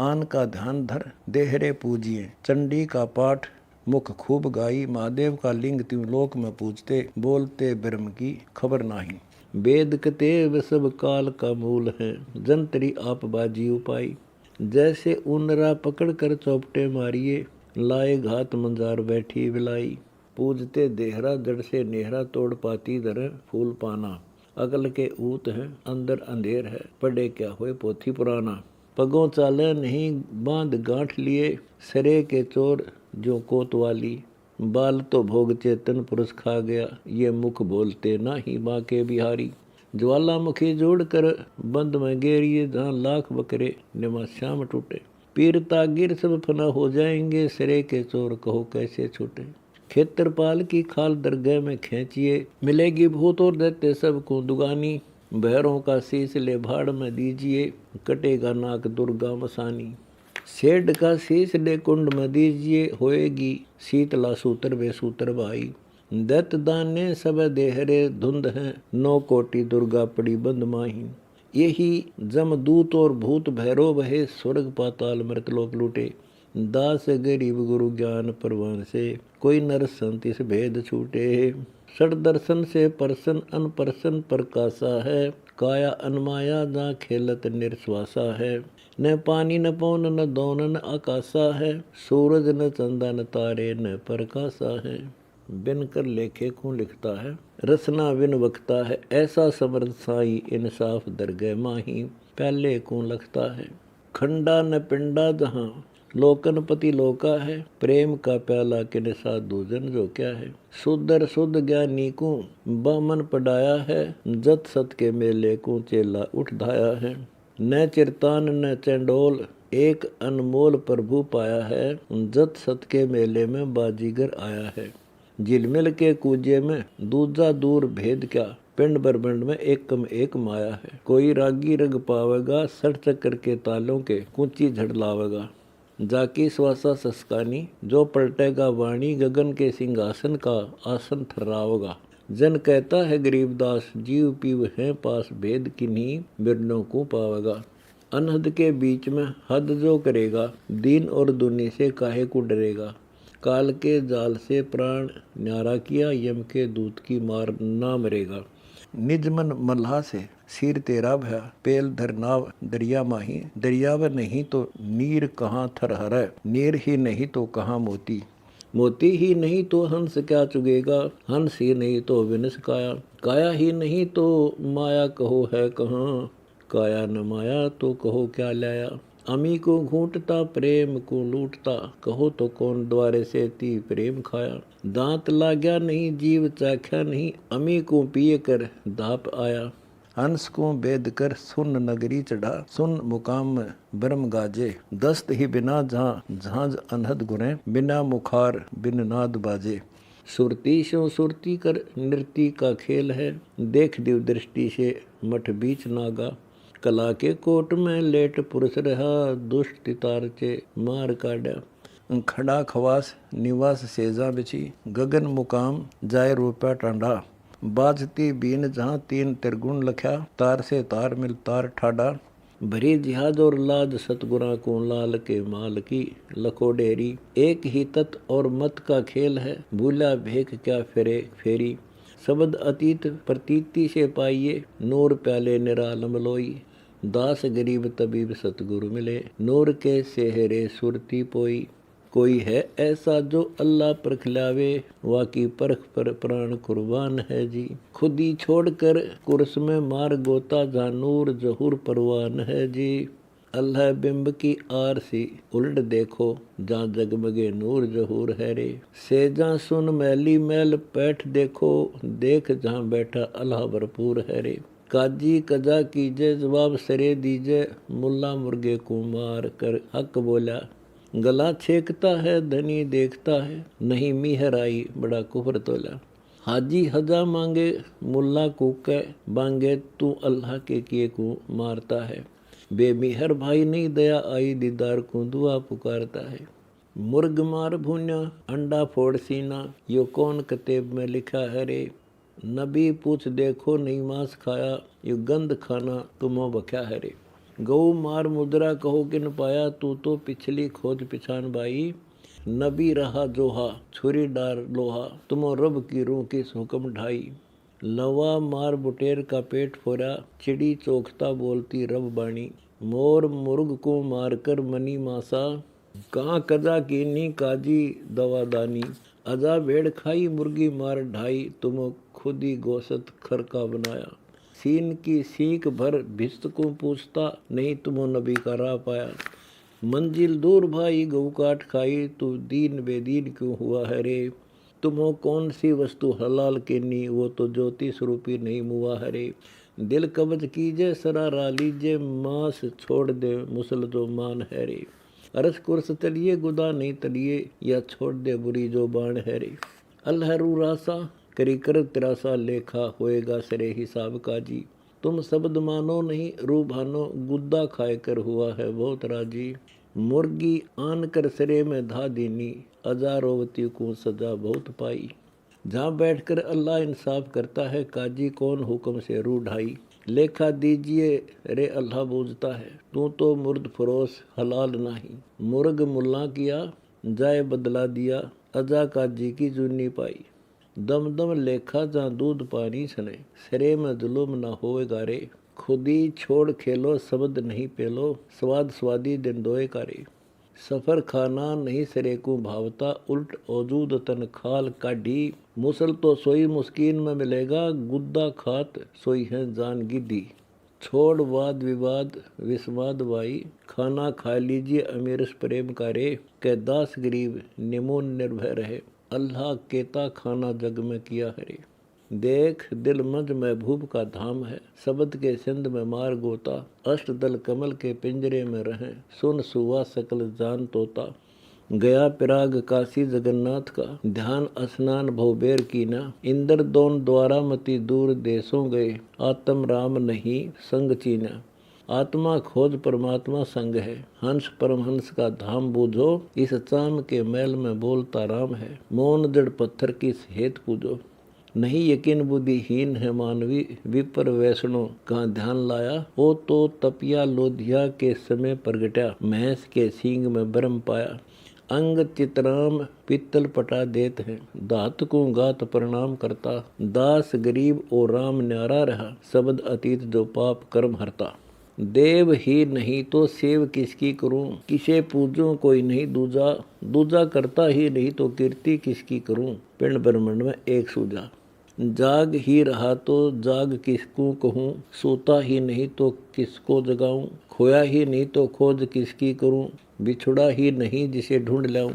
आन का ध्यान धर देहरे पूजिए, चंडी का पाठ मुख खूब गाई। महादेव का लिंग त्रिलोक में पूजते, बोलते ब्रह्म की खबर नाही। वेद कतेब सब काल का मूल है, जंतरी आप बाजी उपाई। जैसे उनरा पकड़ कर चौपटे मारिए, लाए घात मंजार बैठी बिलाई। पूजते देहरा जड़ से नेहरा, तोड़ पाती दर फूल पाना। अकल के ऊत है अंदर अंधेर है, पढ़े क्या होए पोथी पुराना। पगों चाले नहीं बांध गांठ लिए, सरे के चोर जो कोतवाली। बाल तो भोग चेतन पुरुष खा गया, ये मुख बोलते ना ही माँ के बिहारी। ज्वालामुखी जोड़ कर बंद में गेरिए, जहाँ लाख बकरे निमा श्याम टूटे। पीर तागिर सब फना हो जाएंगे, सरे के चोर कहो कैसे छूटे। खेत्रपाल की खाल दरगाह में खींचिए, मिलेगी भूत और दैत्य सबको दुगानी। भैरों का शीश ले भाड़ में दीजिए, कटेगा नाक दुर्गा मसानी। सेठ का शीश ले कुंड में दीजिए, होएगी शीतला सूत्र वे सूत्र भाई। दैत्य दाने सब देहरे धुंध हैं, 9 कोटि दुर्गा पड़ी बंद माही। यही जमदूत और भूत भैरव वहे, स्वर्ग पाताल मृतलोक लूटे। दास गरीब गुरु ज्ञान परवान से, कोई नर संत इस भेद छूटे। सठ दर्शन से परसन अनपरसन प्रकाशा है, काया अनमाया जहाँ खेलत निर्श्वासा है। न पानी न पौन न दौन न आकाशा है, सूरज न चंदा न तारे न प्रकाशा है। बिन कर लेखे को लिखता है, रसना बिन वक्ता है। ऐसा समर्थ साई इंसाफ दरगह माही, पहले को लगता है। खंडा न पिंडा जहाँ लोकनपति लोका है, प्रेम का प्याला किन साधु जन जो क्या है। शुद्धर शुद्ध ज्ञानी को बामन पढ़ाया है, जत सत के मेले को चेला उठ धाया है। न चिरतान न चंडोल, एक अनमोल प्रभु पाया है, जत सत के मेले में बाजीगर आया है। झिलमिल के कूजे में दूजा दूर भेद क्या, पिंड ब्रह्मंड में एक कम एक माया है। कोई रागी रग पावेगा, 60 चक्कर के तालों के कुंची झड़ लावेगा। जाकी श्वासा सस्कानी, जो पलटेगा वाणी, गगन के सिंहासन का आसन ठहरावगा। जन कहता है गरीबदास, जीव पीव है पास, भेद किन्हीं बिरनों को पावेगा। अनहद के बीच में हद जो करेगा, दीन और दुनी से काहे को डरेगा। काल के जाल से प्राण न्यारा किया, यम के दूत की मार ना मरेगा। निज मन मल्हा से सिर तेरा भया, पेल धर नाव दरिया माही। दरियाव नहीं तो नीर कहाँ थर हरै, नीर ही नहीं तो कहाँ मोती। मोती ही नहीं तो हंस क्या चुगेगा, हंस ही नहीं तो विनस काया। काया ही नहीं तो माया कहो है कहाँ, काया न माया तो कहो क्या लाया। अमी को घूंटता प्रेम को लूटता, कहो तो कौन द्वारे से ती प्रेम खाया। दांत लाग्या नहीं जीव चाख्या नहीं, अमी को पिए कर दाप आया। हंस को बेद कर सुन नगरी चढ़ा, सुन मुकाम ब्रह्म गाजे। दस्त ही बिना जहाँ झांझ अनहद गुणे, बिना मुखार बिन नाद बाजे। सुरती शो सुरती कर नृत्य का खेल है, देख दिव दृष्टि से मठ बीच नागा। कला के कोट में लेट पुरुष रहा, दुष्ट तितारचे मार काढ़ा। खड़ा खवास निवास सेजा बिछी, गगन मुकाम जाय रूपा टांडा। बाजती बीन जहाँ 3 त्रिगुण लख्या, तार से तार मिल तार ठाडा। भरी जिहाज और लाद सतगुरा को, लाल के माल की लखो डेरी। एक ही तत् और मत का खेल है, भूला भेख क्या फेरे फेरी। शब्द अतीत प्रतीति से पाइए, नूर प्याले निरालम लोई। दास गरीब तबीब सतगुरु मिले, नूर के सेहरे सुरती पोई। कोई है ऐसा जो अल्लाह पर खिलावे, वाकी परख पर प्राण कुर्बान है जी। खुद ही छोड़कर कुर्स में मार गोता, जहाँ नूर जहूर परवान है जी। अल्लाह बिंब की आर सी उल्ट देखो, जहाँ जगमगे नूर जहूर है रे। सेजा सुन मैली मैल पैठ देखो, देख जहाँ बैठा अल्लाह भरपूर है रे। काजी कजा कीजे जवाब सरे दीजे, मुल्ला मुर्गे को मार कर हक बोला। गला छेकता है धनी देखता है, नहीं मीहर आई बड़ा कुफर तोला। हाजी हजा मांगे मुल्ला कूके, बांगे तू अल्लाह के किए को मारता है। बेमिहर भाई नहीं दया आई दीदार को दुआ पुकारता है। मुर्ग मार भून्या अंडा फोड़ सीना, यो कौन कतेब में लिखा है रे। नबी पूछ देखो नहीं मांस खाया, यो गंद खाना तुमो बख्या है रे। गऊ मार मुद्रा कहो किन पाया, तू तो पिछली खोज पिछान बाई। नबी रहा जोहा छुरी डार लोहा, तुमो रब की रूह किस हुक्म ढाई। लवा मार बुटेर का पेट फोरा, चिड़ी चोखता बोलती रब बाणी। मोर मुर्ग को मारकर मनी मासा, कहाँ कजा कीनी काजी दवादानी। अजा भेड़ खाई मुर्गी मार ढाई, तुम खुद ही गोश्त खरका बनाया। सीन की सीख भर भिस्त को पूछता, नहीं तुमो नबी का राह पाया। मंजिल दूर भाई गऊ काट खाई, तू दीन बेदीन क्यों हुआ है रे। तुमो कौन सी वस्तु हलाल केनी, वो तो ज्योति स्वरूपी नहीं मुआ है रे। दिल कब्ज कीजे सरारा लीजे, मांस छोड़ दे मुसल जो मान है रे। अरस कुर्स तलिए गुदा नहीं तलिए, या छोड़ दे बुरी जो बाण है रे। अल्लाह रू रासा करी कर तिरासा, लेखा होएगा सरे हिसाब काजी। तुम शब्द मानो नहीं रू भानो, गुद्दा खाए कर हुआ है बहुत राजी। मुर्गी आन कर सरे में धा दीनी, अजा रोवती को सजा बहुत पाई। जहाँ बैठकर अल्लाह इंसाफ करता है, काजी कौन हुक्म से रू ढाई। लेखा दीजिए रे अल्लाह बूझता है, तू तो मुर्द फरोश हलाल नहीं। मुर्ग मुल्ला किया जाए बदला दिया, अजा काजी की जुन्नी पाई। दम दम लेखा जहाँ दूध पानी छने, सरे में जुलुम न होएगा रे। खुदी छोड़ खेलो शब्द नहीं पेलो, स्वाद स्वादी दिन दोए कारे। सफर खाना नहीं सरे को भावता, उल्ट औजूद तन खाल काढ़ी। मुसल तो सोई मुस्किन में मिलेगा, गुद्दा खात सोई है जान गिद्दी। छोड़ वाद विवाद विस्वाद वाई, खाना खा लीजिए अमीरस प्रेम करे। के दास गरीब निमोन निर्भय रहे, अल्लाह केता खाना जग में किया हरे। देख दिल मज महबूब का धाम है, शब्द के सिंध में मार गोता। अष्ट दल कमल के पिंजरे में रहें, सुन सुवा सकल जान तोता। गया पिराग काशी जगन्नाथ का, ध्यान स्नान भवबेर की ना। इंद्र दोन द्वारा मति दूर देशों गए, आत्म राम नहीं संग चीना। आत्मा खोज परमात्मा संग है, हंस परमहंस का धाम बूझो। इस चाम के मैल में बोलता राम है, मौन जड़ पत्थर की हेत पूजो। नहीं यकीन बुद्धिहीन है मानवी, विपर वैष्णो कहाँ ध्यान लाया। ओ तो तपिया लोधिया के समय प्रगटा, भैंस के सींग में ब्रह्म पाया। अंग चितराम पित्तल पटा देत है, दात को गात प्रणाम करता। दास गरीब और राम न्यारा रहा, शब्द अतीत जो पाप कर्म हरता। देव ही नहीं तो सेव किसकी करूं, किसे पूजूं कोई नहीं दूजा। दूजा करता ही नहीं तो कीर्ति किसकी करूं, पिंड ब्रह्मांड में एक सूजा। जाग ही रहा तो जाग किसको कहूं, सोता ही नहीं तो किसको जगाऊं। खोया ही नहीं तो खोज किसकी करूं, बिछुड़ा ही नहीं जिसे ढूंढ लाऊं।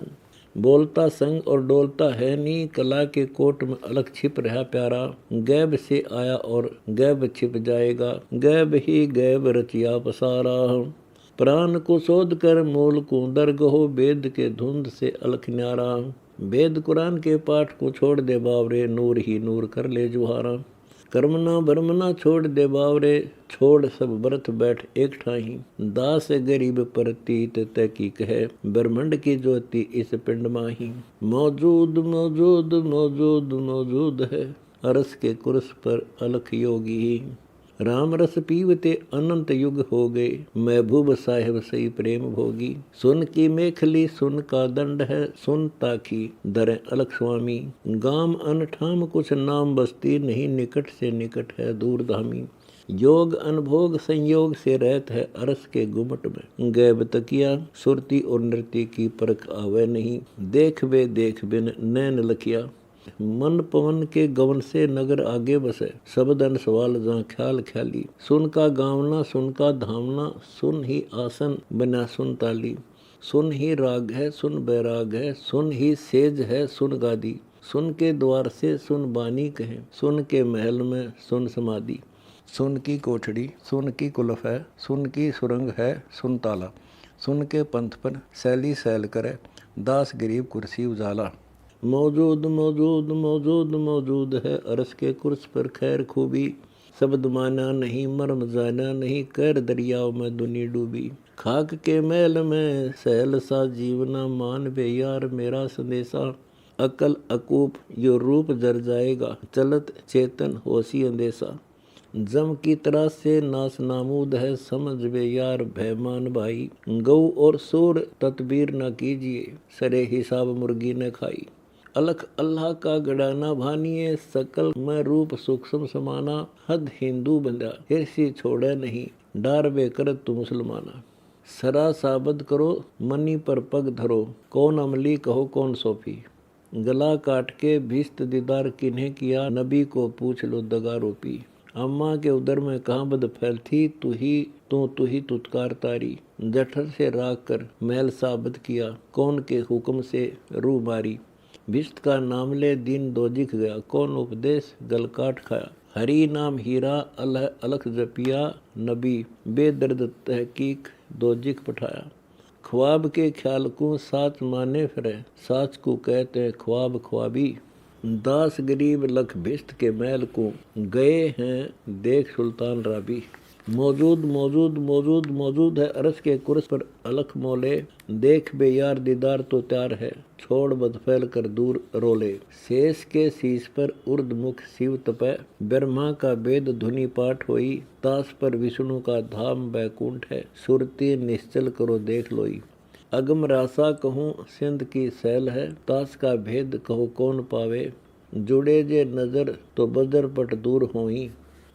बोलता संग और डोलता है नी, कला के कोट में अलग छिप रहा प्यारा। गैब से आया और गैब छिप जाएगा, गैब ही गैब रचिया पसारा। प्राण को शोध कर मूल को दरगहो, वेद के धुंध से अलख न्यारा। वेद कुरान के पाठ को छोड़ दे बावरे, नूर ही नूर कर ले जुहारा। कर्मना बर्मना छोड़ दे बावरे, छोड़ सब व्रत बैठ एक ठाही। दास गरीब प्रतीत तहकीक है, ब्रह्मंड की ज्योति इस पिंड माही। मौजूद मौजूद मौजूद मौजूद है, अरस के कुर्स पर अलख योगी। राम रस पीवते अनंत युग हो गए, महबूब साहिब सही प्रेम भोगी। सुन की मेखली सुन का दंड है, सुन ताकी दर अलख स्वामी। गाम अनठाम कुछ नाम बस्ती, नहीं निकट से निकट है दूर धामी। योग अनभोग संयोग से रहत है, अरस के गुमट में गैब तकिया। सुरती और नृत्य की परख आवे नहीं, देख बे देख बिन नैन लखिया। मन पवन के गवन से नगर आगे बसे, सबदन सवाल जहाँ ख्याल ख्याली। सुन का गावना सुन का धामना, सुन ही आसन बना सुन ताली। सुन ही राग है सुन बैराग है, सुन ही सेज है सुन गादी। सुन के द्वार से सुन बानी कहे, सुन के महल में सुन समाधि। सुन की कोठड़ी, सुन की कुल्फ है, सुन की सुरंग है, सुन ताला। सुन के पंथ पर सैली सैल करे, दास गरीब कुर्सी उजाला। मौजूद मौजूद मौजूद मौजूद है, अरस के कुर्स पर खैर खूबी। शब्द माना नहीं, मर्म जाना नहीं, कर दरियाओं में दुनी डूबी। खाक के महल में सहल सा जीवना, मान बे यार मेरा संदेशा। अकल अकूप यो रूप जर जाएगा, चलत चेतन होशी अंदेशा। जम की तरह से नास नामूद है, समझ बे यार भयमान भाई। गऊ और सूर तदबीर न कीजिए, सरे हिसाब मुर्गी न खाई। अलख अल्लाह का गड़ाना भानिए, सकल में रूप सूक्ष्म समाना। हद हिंदू बंदा हिरसी छोड़े नहीं, डार बे कर तू मुसलमाना। सरा साबद करो मनी पर पग धरो, कौन अमली कहो कौन सोफी। गला काट के भिस्त दीदार किन्हें किया, नबी को पूछ लो दगा रूपी। अम्मा के उदर में कहाँ बद फैलती, तू ही तुतकार तारी। जठर से राख कर महल साबत किया, कौन के हुक्म से रूह मारी। भिस्त का नाम ले दीन दोजिख गया, कौन उपदेश गल काट खाया। हरी नाम हीरा अल्लाह अलख जपिया, नबी बेदर्द तहकीक दोजिख पठाया। ख्वाब के ख्याल को साच माने फिरे, साच को कहते हैं ख्वाब ख्वाबी। दास गरीब लख भिस्त के महल को, गए हैं देख सुल्तान राबी। मौजूद मौजूद मौजूद मौजूद है, अरस के कुर्स पर अलख मोले। देख बे यार दीदार तो त्यार है, छोड़ बदफैल कर दूर रोले। शेष के शीश पर उर्द मुख शिव तपै, ब्रह्मा का वेद धुनि पाठ होई। तास पर विष्णु का धाम बैकुंठ है, सुरती निश्चल करो देख लोई। अगम रासा कहूँ सिंध की सैल है, तास का भेद कहो कौन पावे। जुड़े जे नजर तो बदर पट दूर होई,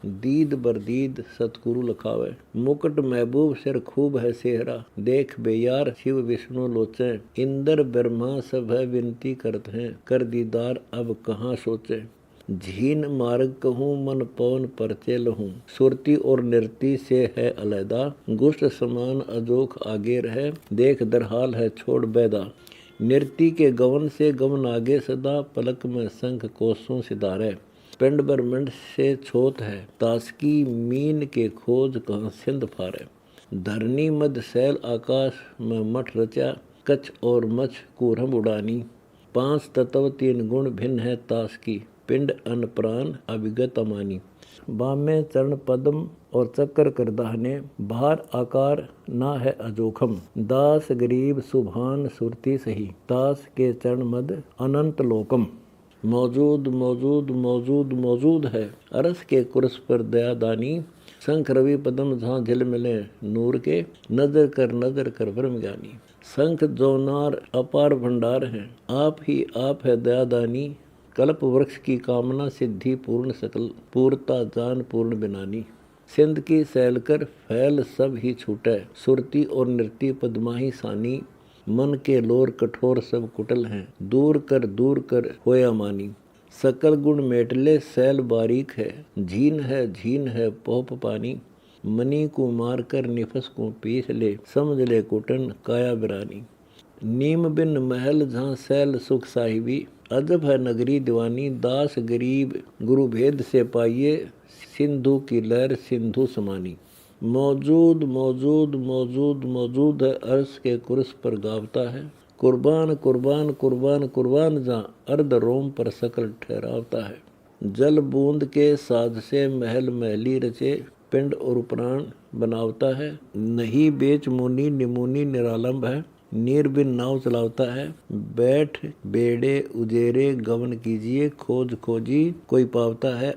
दीद बरदीद सतगुरु लखावे। मुकुट महबूब सिर खूब है सेहरा, देख बेयार शिव विष्णु लोचे। इंद्र ब्रह्मा सब है विनती करते हैं, कर दीदार अब कहाँ सोचे। झीन मार्ग कहूँ मन पवन परचे लहूँ, सुरती और नृति से है अलैदा। गुष्ट समान अजोख आगे रहे, देख दरहाल है छोड़ बैदा। नृति के गवन से गवन आगे सदा, पलक में शंख कोसों सिधारे। पिंड ब्रह्मंड से छोत है, तास्की मीन के खोज कहाँ सिंध फारे। धरनी मध्य शैल आकाश में मठ रचा, कच्छ और मछ कूरम उड़ानी। 5 तत्व 3 गुण भिन्न है तास की, पिंड अन्न प्राण अभिगत अमानी। बामे चरण पद्म और चक्कर कर दाहने, भार आकार ना है अजोखम। दास गरीब सुभान सुरती सही, तास के चरण मद अनंत लोकम। मौजूद मौजूद मौजूद मौजूद है, अरस के कुर्स पर दयादानी। शंख रवि पद्म जहाँ झिल मिले नूर के, नजर कर ब्रह्म ज्ञानी। शंख जोनार अपार भंडार है, आप ही आप है दयादानी। कल्प वृक्ष की कामना सिद्धि पूर्ण सकल, पूर्ता जान पूर्ण बिनानी। सिंध की सैल कर फैल सब ही छूटे, सुरती और नृत्य पद्माही सानी। मन के लोर कठोर सब कुटल हैं, दूर कर होया मानी। सकल गुण मेटले सैल बारीक है, झीन है पोप पानी। मनी को मार कर निफस को पीस ले, समझ ले कुटन काया बिरानी। नीम बिन महल जहाँ सैल सुख साहिबी, अजब है नगरी दीवानी। दास गरीब गुरु भेद से पाइए, सिंधु की लहर सिंधु समानी। मौजूद मौजूद मौजूद मौजूद है, अर्श के कुर्स पर गावता है। कुर्बान कुर्बान कुर्बान कुर्बान जहाँ अर्ध रोम पर सकल ठहरावता है। जल बूंद के साध से महल महली रचे, पिंड और प्राण बनावता है। नहीं बेच मुनि निमुनि निरालंब है, नीर बिन नाव चलावता है। बैठ बेड़े उजेरे गवन कीजिए, खोज खोजी कोई पावता है।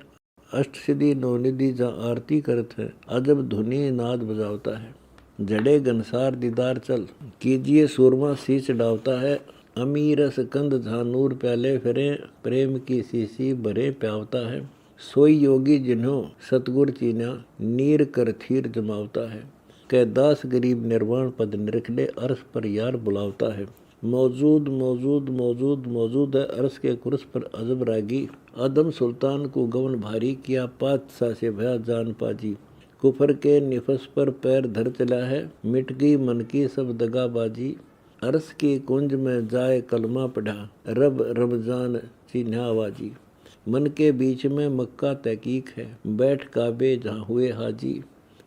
अष्टसिद्धि नौनिधि जहाँ आरती करत है, अजब धुनी नाद बजावता है। जड़े घनसार दीदार चल, कीजिए सूरमा शीश डावता है। अमीरस कंद जहाँ नूर प्याले फिरे, प्रेम की शीशी भरे प्यावता है। सोई योगी जिन्हों सतगुर चीन्या, नीर कर थीर जमावता है। कै दास गरीब निर्वाण पद निरखले, अर्श पर यार बुलावता है। मौजूद मौजूद मौजूद मौजूद है, अर्श के कुर्स पर अजब रागी। आदम सुल्तान को गवन भारी किया, पातशाह से भया जान पाजी। कुफर के निफस पर पैर धर चला है, मिट गई मन की सब दगाबाजी। अर्श की कुंज में जाए कलमा पढ़ा, रब रमजान चिन्हा आवाजी। मन के बीच में मक्का तहकीक है, बैठ काबे जहाँ हुए हाजी।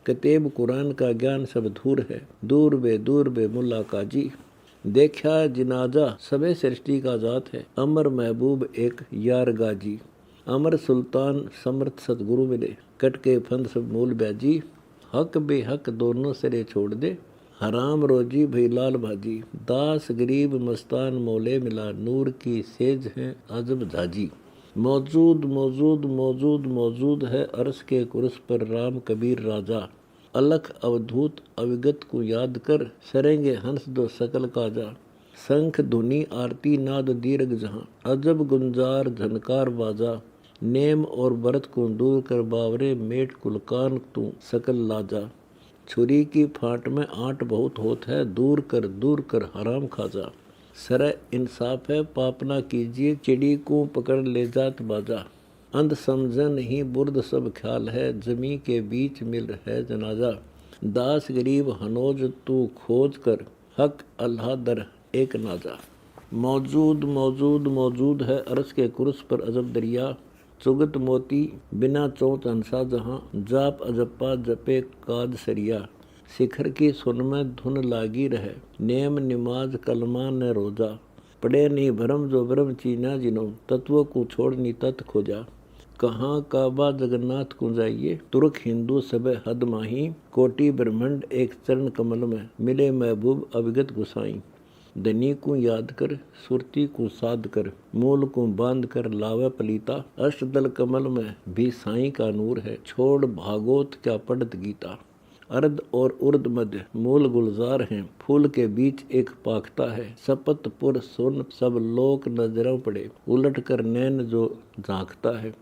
कतेब कुरान का ज्ञान सब धूर है, दूर बे मुल्ला काजी। देखा जिनाजा सबे सृष्टि का जात है, अमर महबूब एक यार गाजी। अमर सुल्तान समर्थ सतगुरु मिले, कट के फंद सब मूल ब्याजी। हक बेहक दोनों सिरे छोड़ दे, हराम रोजी भई लाल भाजी। दास गरीब मस्तान मोले मिला, नूर की सेज है अजब झाजी। मौजूद मौजूद मौजूद मौजूद है, अर्श के कुर्स पर राम कबीर राजा। अलख अवधूत अविगत को याद कर, सरेंगे हंस दो सकल काजा। शंख धुनी आरती नाद दीर्घ जहाँ, अजब गुंजार झनकार बाजा। नेम और व्रत को दूर कर बावरे, मेट कुलकान तू सकल लाजा। छुरी की फाट में आट बहुत होत है, दूर कर हराम खाजा। सर इंसाफ है पाप ना कीजिए, चिड़ी को पकड़ ले जात बाजा। अंध समझन नहीं बुर्द सब ख्याल है, जमी के बीच मिल है जनाजा। दास गरीब हनोज तू खोज कर, हक अल्लाह दर एक नाजा। मौजूद मौजूद मौजूद है, अर्श के कुर्स पर अजब दरिया। चुगत मोती बिना चौथ हंसा जहाँ, जाप अजप्पा जपे काद सरिया। शिखर की सुन में धुन लागी रहे, नेम निमाज कलमा न रोजा। पड़े नहीं भरम जो भरम चीना जिनो, तत्व को छोड़नी तत् खोजा। कहाँ काबा जगन्नाथ को जाइए, तुर्क हिंदू सब हद माही। कोटि ब्रह्मंड एक चरण कमल में, मिले महबूब अविगत गुसाई। धनी को याद कर सुरती को साध कर, मूल को बांध कर लावे पलीता। अष्टदल कमल में भी साईं का नूर है, छोड़ भागवत क्या पढ़त गीता। अर्ध और उर्द मध्य मूल गुलजार हैं, फूल के बीच एक पाकता है। सपत पुर सुन सब लोक नजरों पड़े, उलट कर नैन जो झांकता है।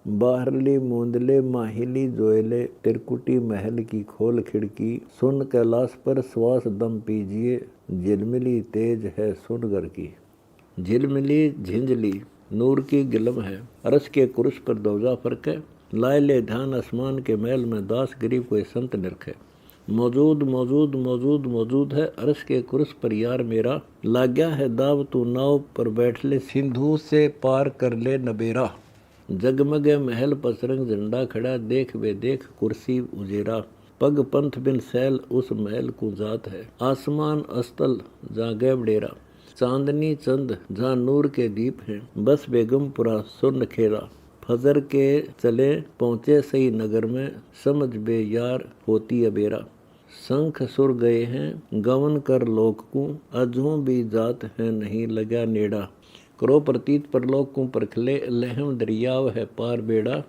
बाहरली मूंदले माहिली जोयले, तिरकुटी महल की खोल खिड़की। सुन कैलाश पर श्वास दम पीजिए, झिलमिली तेज है सुनगर की। झिलमिली झिंझली नूर की गिलम है, अरस के कुर्स पर दौजा फर्क है। लाए ले ध्यान आसमान के महल में, दास गरीब कोई संत निरख है। मौजूद मौजूद मौजूद मौजूद है, अरस के कुर्स पर यार मेरा। लाग्या है दाव तू नाव पर बैठ ले, सिंधु से पार कर ले नबेरा। जगमगे महल पसरंग झंडा खड़ा, देख वे देख कुर्सी उजेरा। पग पंथ बिन सैल उस महल को जात है, आसमान अस्तल जहाँ गैब डेरा। चांदनी चंद जहाँ नूर के दीप हैं, बस बेगमपुरा सुन खेरा। फजर के चले पहुँचे सही नगर में, समझ बे यार होती अबेरा। शंख सुर गए हैं गवन कर लोक को, अजों भी जात है नहीं लगा नेड़ा। करो प्रतीत परलोक को परखले, लहम दरियाव है पार बेड़ा।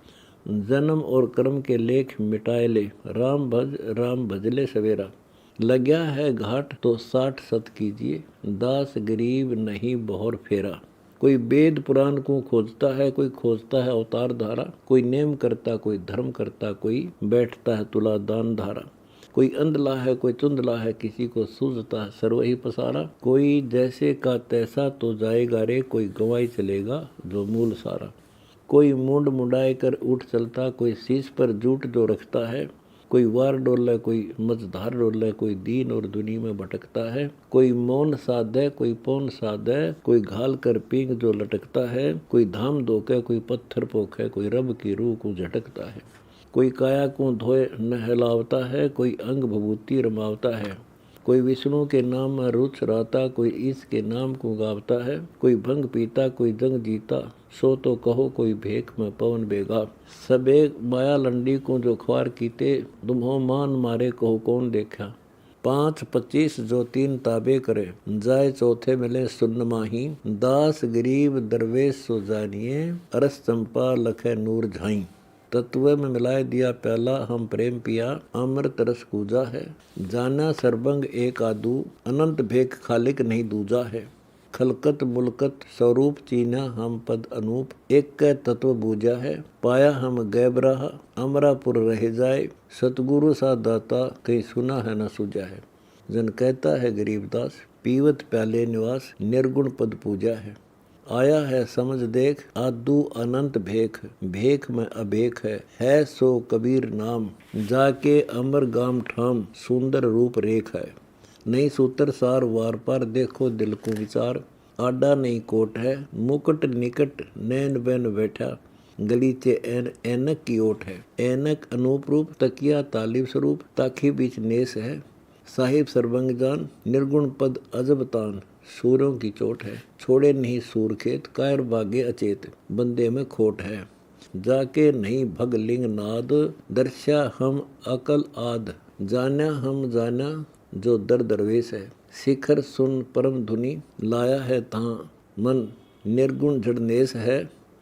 जन्म और कर्म के लेख मिटाए ले, राम भजले सवेरा। लग्या है घाट तो 60 सत कीजिए, दास गरीब नहीं बहुर फेरा। कोई वेद पुराण को खोजता है, कोई खोजता है अवतार धारा। कोई नेम करता कोई धर्म करता, कोई बैठता है तुला दान धारा। कोई अंधला है कोई चुंधला है, किसी को सूझता है सर्वही पसारा। कोई जैसे का तैसा तो जाएगा रे, कोई गवाई चलेगा जो मूल सारा। कोई मुंड मुंडाए कर उठ चलता, कोई शीश पर जूट जो रखता है। कोई वार डोला कोई मझधार डोला, कोई दीन और दुनी में भटकता है। कोई मौन साधे कोई पौन साधे, कोई घाल कर पींग जो लटकता है। कोई धाम धोके कोई पत्थर पोखे, कोई रब की रूह को झटकता है। कोई काया को धोए नहलावता है, कोई अंग भभूति रमावता है। कोई विष्णु के नाम में रुच राता, कोई ईश के नाम को गावता है। कोई भंग पीता कोई जंग जीता, सो तो कहो कोई भेख में पवन बेगा। सबे माया लंडी को जो ख्वार कीते, तुम्हो मान मारे कहो कौन देखा। 5-25 जो 3 ताबे करे, जाए चौथे मिले सुन्न माही। दास गरीब दरवेश सो जानिए, अरस चंपा लखे नूर झाई। तत्व में मिलाए दिया प्याला, हम प्रेम पिया अमृत रस कूजा है। जाना सरबंग एक आदू, अनंत भेख खालिक नहीं दूजा है। खलकत मुलकत स्वरूप चीना, हम पद अनूप एक कै तत्व बूझा है। पाया हम गैब रहा अमरापुर रह जाए, सतगुरु सा दाता कहीं सुना है न सूझा है। जन कहता है गरीबदास, पीवत प्याले निवास निर्गुण पद पूजा है। आया है समझ देख आदू अनंत भेख, भेख में अभेख है सो कबीर नाम। जाके अमर गाम ठाम, सुंदर रूप रेख है। नहीं सूत्र सार वार पार, देखो दिल को विचार। आडा नहीं कोट है मुकुट निकट, नैन बैन बैठा। गलीचे ऐनक की ओट है। ऐनक अनूप रूप, तकिया तालिब स्वरूप, ताखी बीच नेस है। साहिब सरबंग जान, निर्गुण पद अजब तान, सूरों की चोट है। छोड़े नहीं सूर खेत, कायर भागे अचेत, बंदे में खोट है। जाके नहीं भग लिंग नाद, दर्शा हम अकल आद, जाना हम जाना जो दर दरवेश है। शिखर सुन परम धुनि, लाया है तहाँ मन, निर्गुण जड़नेस है।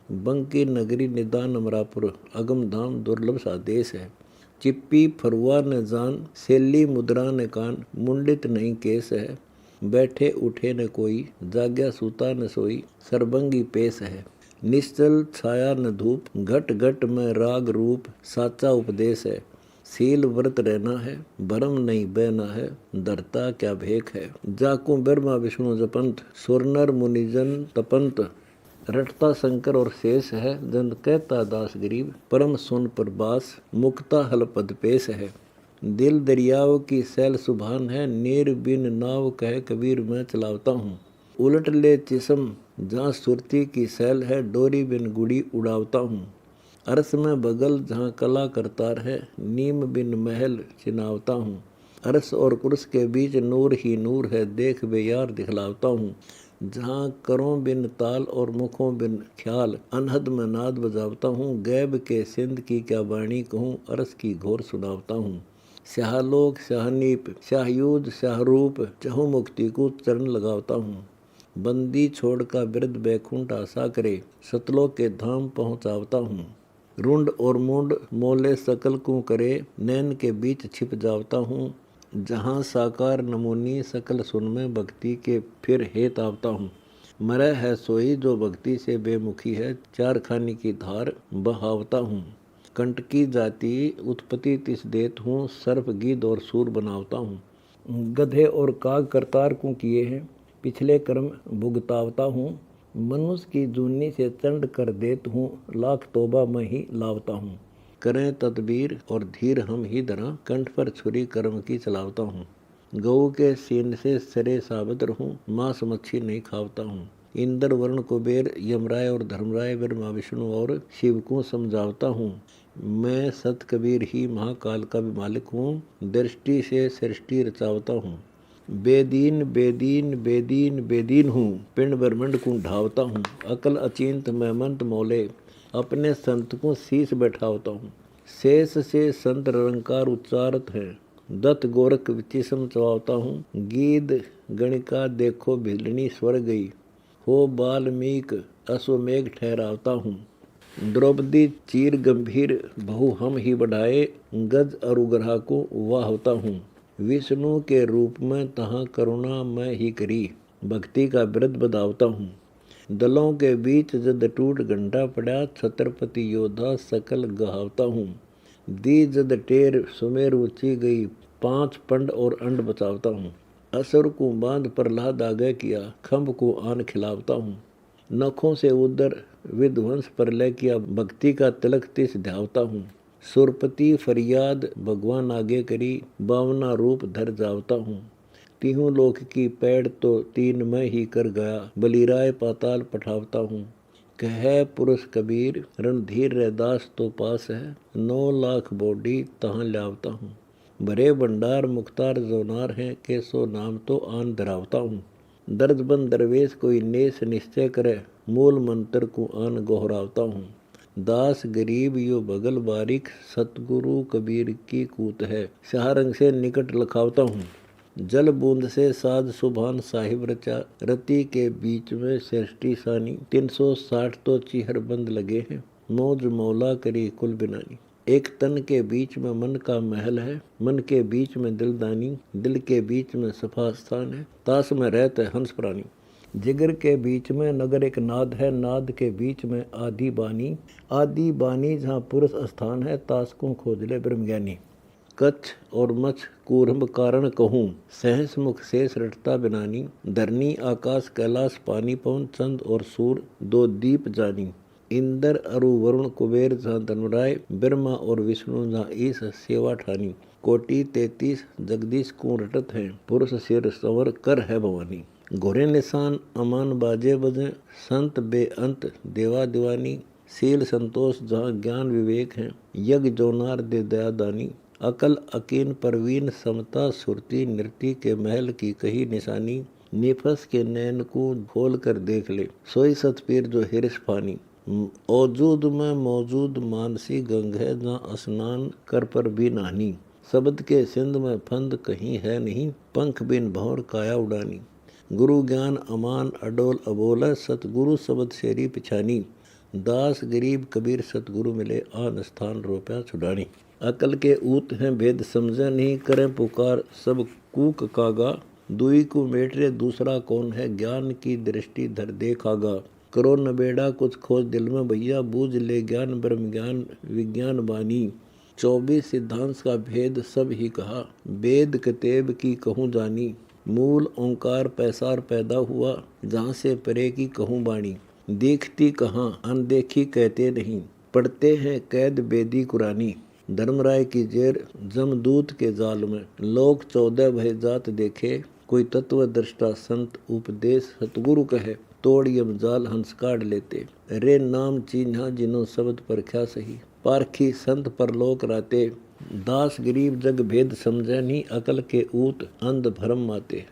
बंकी नगरी निदान अमरापुर, अगम धाम दुर्लभ सा देश है। चिप्पी फरुआ न जान, सेली मुद्रा न कान, मुंडित नहीं केस है। बैठे उठे न कोई, जाग्या सूता न सोई, सरबंगी पेश है। निश्चल छाया न धूप, घट घट में राग रूप, साचा उपदेश है। सील व्रत रहना है, भरम नहीं बहना है, धरता क्या भेख है। जाकू ब्रह्मा विष्णु जपंत, सुरनर मुनिजन तपंत, रटता शंकर और शेष है। जन कहता दास गरीब, परम सुन प्रबास, मुक्ता हल पद पेश है। दिल दरियाव की सैल सुभान है, नीर बिन नाव कह कबीर मैं चलावता हूँ। उलट ले चिसम जहाँ सुरती की सैल है, डोरी बिन गुड़ी उड़ावता हूँ। अरस में बगल जहाँ कला करतार है, नीम बिन महल चिनावता हूँ। अरस और कुर्स के बीच नूर ही नूर है, देख बे यार दिखलावता हूँ। जहाँ करों बिन ताल और मुखों बिन ख्याल, अनहद में नाद बजावता हूँ। गैब के सिंध की क्या वाणी कहूँ, अरस की घोर सुनावता हूँ। शाहलोक शाहनीप शाहयूद शाहरूप, चहु मुक्ति को चरण लगावता हूँ। बंदी छोड़ का बिरद बैकुंठ आशा करे, सतलोक के धाम पहुँचावता हूँ। रुंड और मुंड मोले सकल को करे, नैन के बीच छिप जावता हूँ। जहाँ साकार नमूनी सकल सुन में, भक्ति के फिर हेत आवता हूँ। मरह है सोई जो भक्ति से बेमुखी है, चार खानी की धार बहावता हूँ। कंट की जाति उत्पत्ति तिस देत हूँ, सर्प गिद्ध और सूर बनावता हूँ। गधे और काग करतार को किए हैं, पिछले कर्म भुगतावता हूँ। मनुष्य की जूनी से चंड कर देत हूँ, लाख तोबा मैं ही लावता हूँ। करें तदबीर और धीर हम ही धरा, कंठ पर छुरी कर्म की चलावता हूँ। गऊ के सीन से सरे साबत रहूं, मांस मच्छी नहीं खावता हूँ। इंद्र वरुण कुबेर यमराय और धर्मराय ब्रह्मा विष्णु और शिव को समझावता हूँ। मैं सत कबीर ही महाकाल का भी मालिक हूँ, दृष्टि से सृष्टि रचावता हूँ। बेदीन बेदीन बेदीन बेदीन हूँ, पिंड ब्रह्मंड को ढावता हूँ। अकल अचिंत मैं मंत मोले, अपने संत को शीश बैठावता हूँ। शेष से संत रंकार उच्चारत है, दत्त गोरख विचिसम चवावता हूँ। गीद गणिका देखो भिलनी स्वर गई, हो बाल्मीक अश्वमेघ ठहरावता हूँ। द्रौपदी चीर गंभीर बहु हम ही बढ़ाए, गज अरुग्रहा को वाहता हूँ। विष्णु के रूप में तहाँ करुणा मैं ही करी, भक्ति का व्रत बधावता हूँ। दलों के बीच जद टूट घंटा पड़ा, छत्रपति योद्धा सकल गहावता हूँ। दी जद टेर सुमेर ऊंची गई, 5 पंड और अंड बचावता हूँ। असुर को बांध प्रहलाद आगे किया, खम्भ को आन खिलावता हूँ। नखों से उदर विध्वंस प्रलय किया, भक्ति का तिलक तिस ध्यावता हूँ। सुरपति फरियाद भगवान आगे करी, 52 रूप धर जावता हूँ। तीहूं लोक की पैड़ तो 3 में ही कर गया, बलिराय पाताल पठावता हूँ। कह पुरुष कबीर रणधीर रैदास तो पास है, 9 लाख बोडी तहाँ लावता हूँ। भरे भंडार मुख्तार जोनार है, केसो नाम तो आन धरावता हूँ। दर्दबंद दरवेश कोई नेस निश्चय करे, मूल मंत्र को आन गोहरावता हूँ। दास गरीब यो बगल बारिक, सतगुरु कबीर की कूत है, शाहरंग से निकट लखावता हूँ। जल बूंद से साध सुभान साहिब रचा, रति के बीच में सृष्टि सानी। 360 तो चीहर बंद लगे हैं, मौज मौला करी कुल बिनानी। एक तन के बीच में मन का महल है, मन के बीच में दिलदानी, दिल के बीच में सफा स्थान है, ताश में रहते हंस प्राणी। जिगर के बीच में नगर एक नाद है, नाद के बीच में आदि बानी, आदि बानी जहाँ पुरुष स्थान है, ताश को खोज ले ब्रह्मज्ञानी। कच्छ और मच्छ कूर्म कारण कहूँ, सहस मुख शेष रटता बिनानी। धरनी आकाश कैलाश पानी पवन, चंद और सूर 2 दीप जानी। इंद्र अरु वरुण कुबेर जहाँ धर्मराय, ब्रह्मा और विष्णु जहाँ ईश सेवा ठानी। कोटि 33 जगदीश को रटत हैं, पुरुष सिर संवर कर है भवानी। घोरे निशान अमान बाजे बजे, संत बेअंत देवा दीवानी। शील संतोष जहाँ ज्ञान विवेक हैं, यज्ञ जोनार दे दया दानी। अकल अकीन परवीन समता सुरती, नृति के महल की कही निशानी। निफस के नैन को खोल कर देख ले, सोई सतपीर जो हिरस फानी। औजूद में मौजूद मानसी गंग है, जहाँ स्नान कर पर भी नहानी। शब्द के सिंध में फंद कहीं है नहीं, पंख बिन भौर काया उड़ानी। गुरु ज्ञान अमान अडोल अबोला, सतगुरु शब्द शेरी पिछानी। दास गरीब कबीर सतगुरु मिले, आन स्थान रोपया छुड़ानी। अकल के ऊत हैं भेद समझे नहीं, करें पुकार सब कूक कागा। दुई को मेटरे दूसरा कौन है, ज्ञान की दृष्टि धर देखागा। करो न बेड़ा कुछ खोज दिल में भैया, बूझ ले ज्ञान ब्रह्म ज्ञान विज्ञान बानी। 24 सिद्धांत का भेद सब ही कहा, वेद कतेब की कहूँ जानी। मूल ओंकार पैसार पैदा हुआ, जहाँ से परे की कहूँ बाणी। देखती कहाँ अनदेखी कहते नहीं, पढ़ते हैं कैद बेदी कुरानी। धर्मराय की जेर जमदूत के जाल में, लोग 14 भय जात देखे। कोई तत्व दृष्टा संत उपदेश सतगुरु कहे, तोड़ यम जाल हंस काढ़ लेते। रे नाम चिन्हा जिन्हों शब्द परख्या सही, पारखी संत परलोक राते। दास गरीब जग भेद समझे नहीं, अकल के ऊत अंध भरम माते।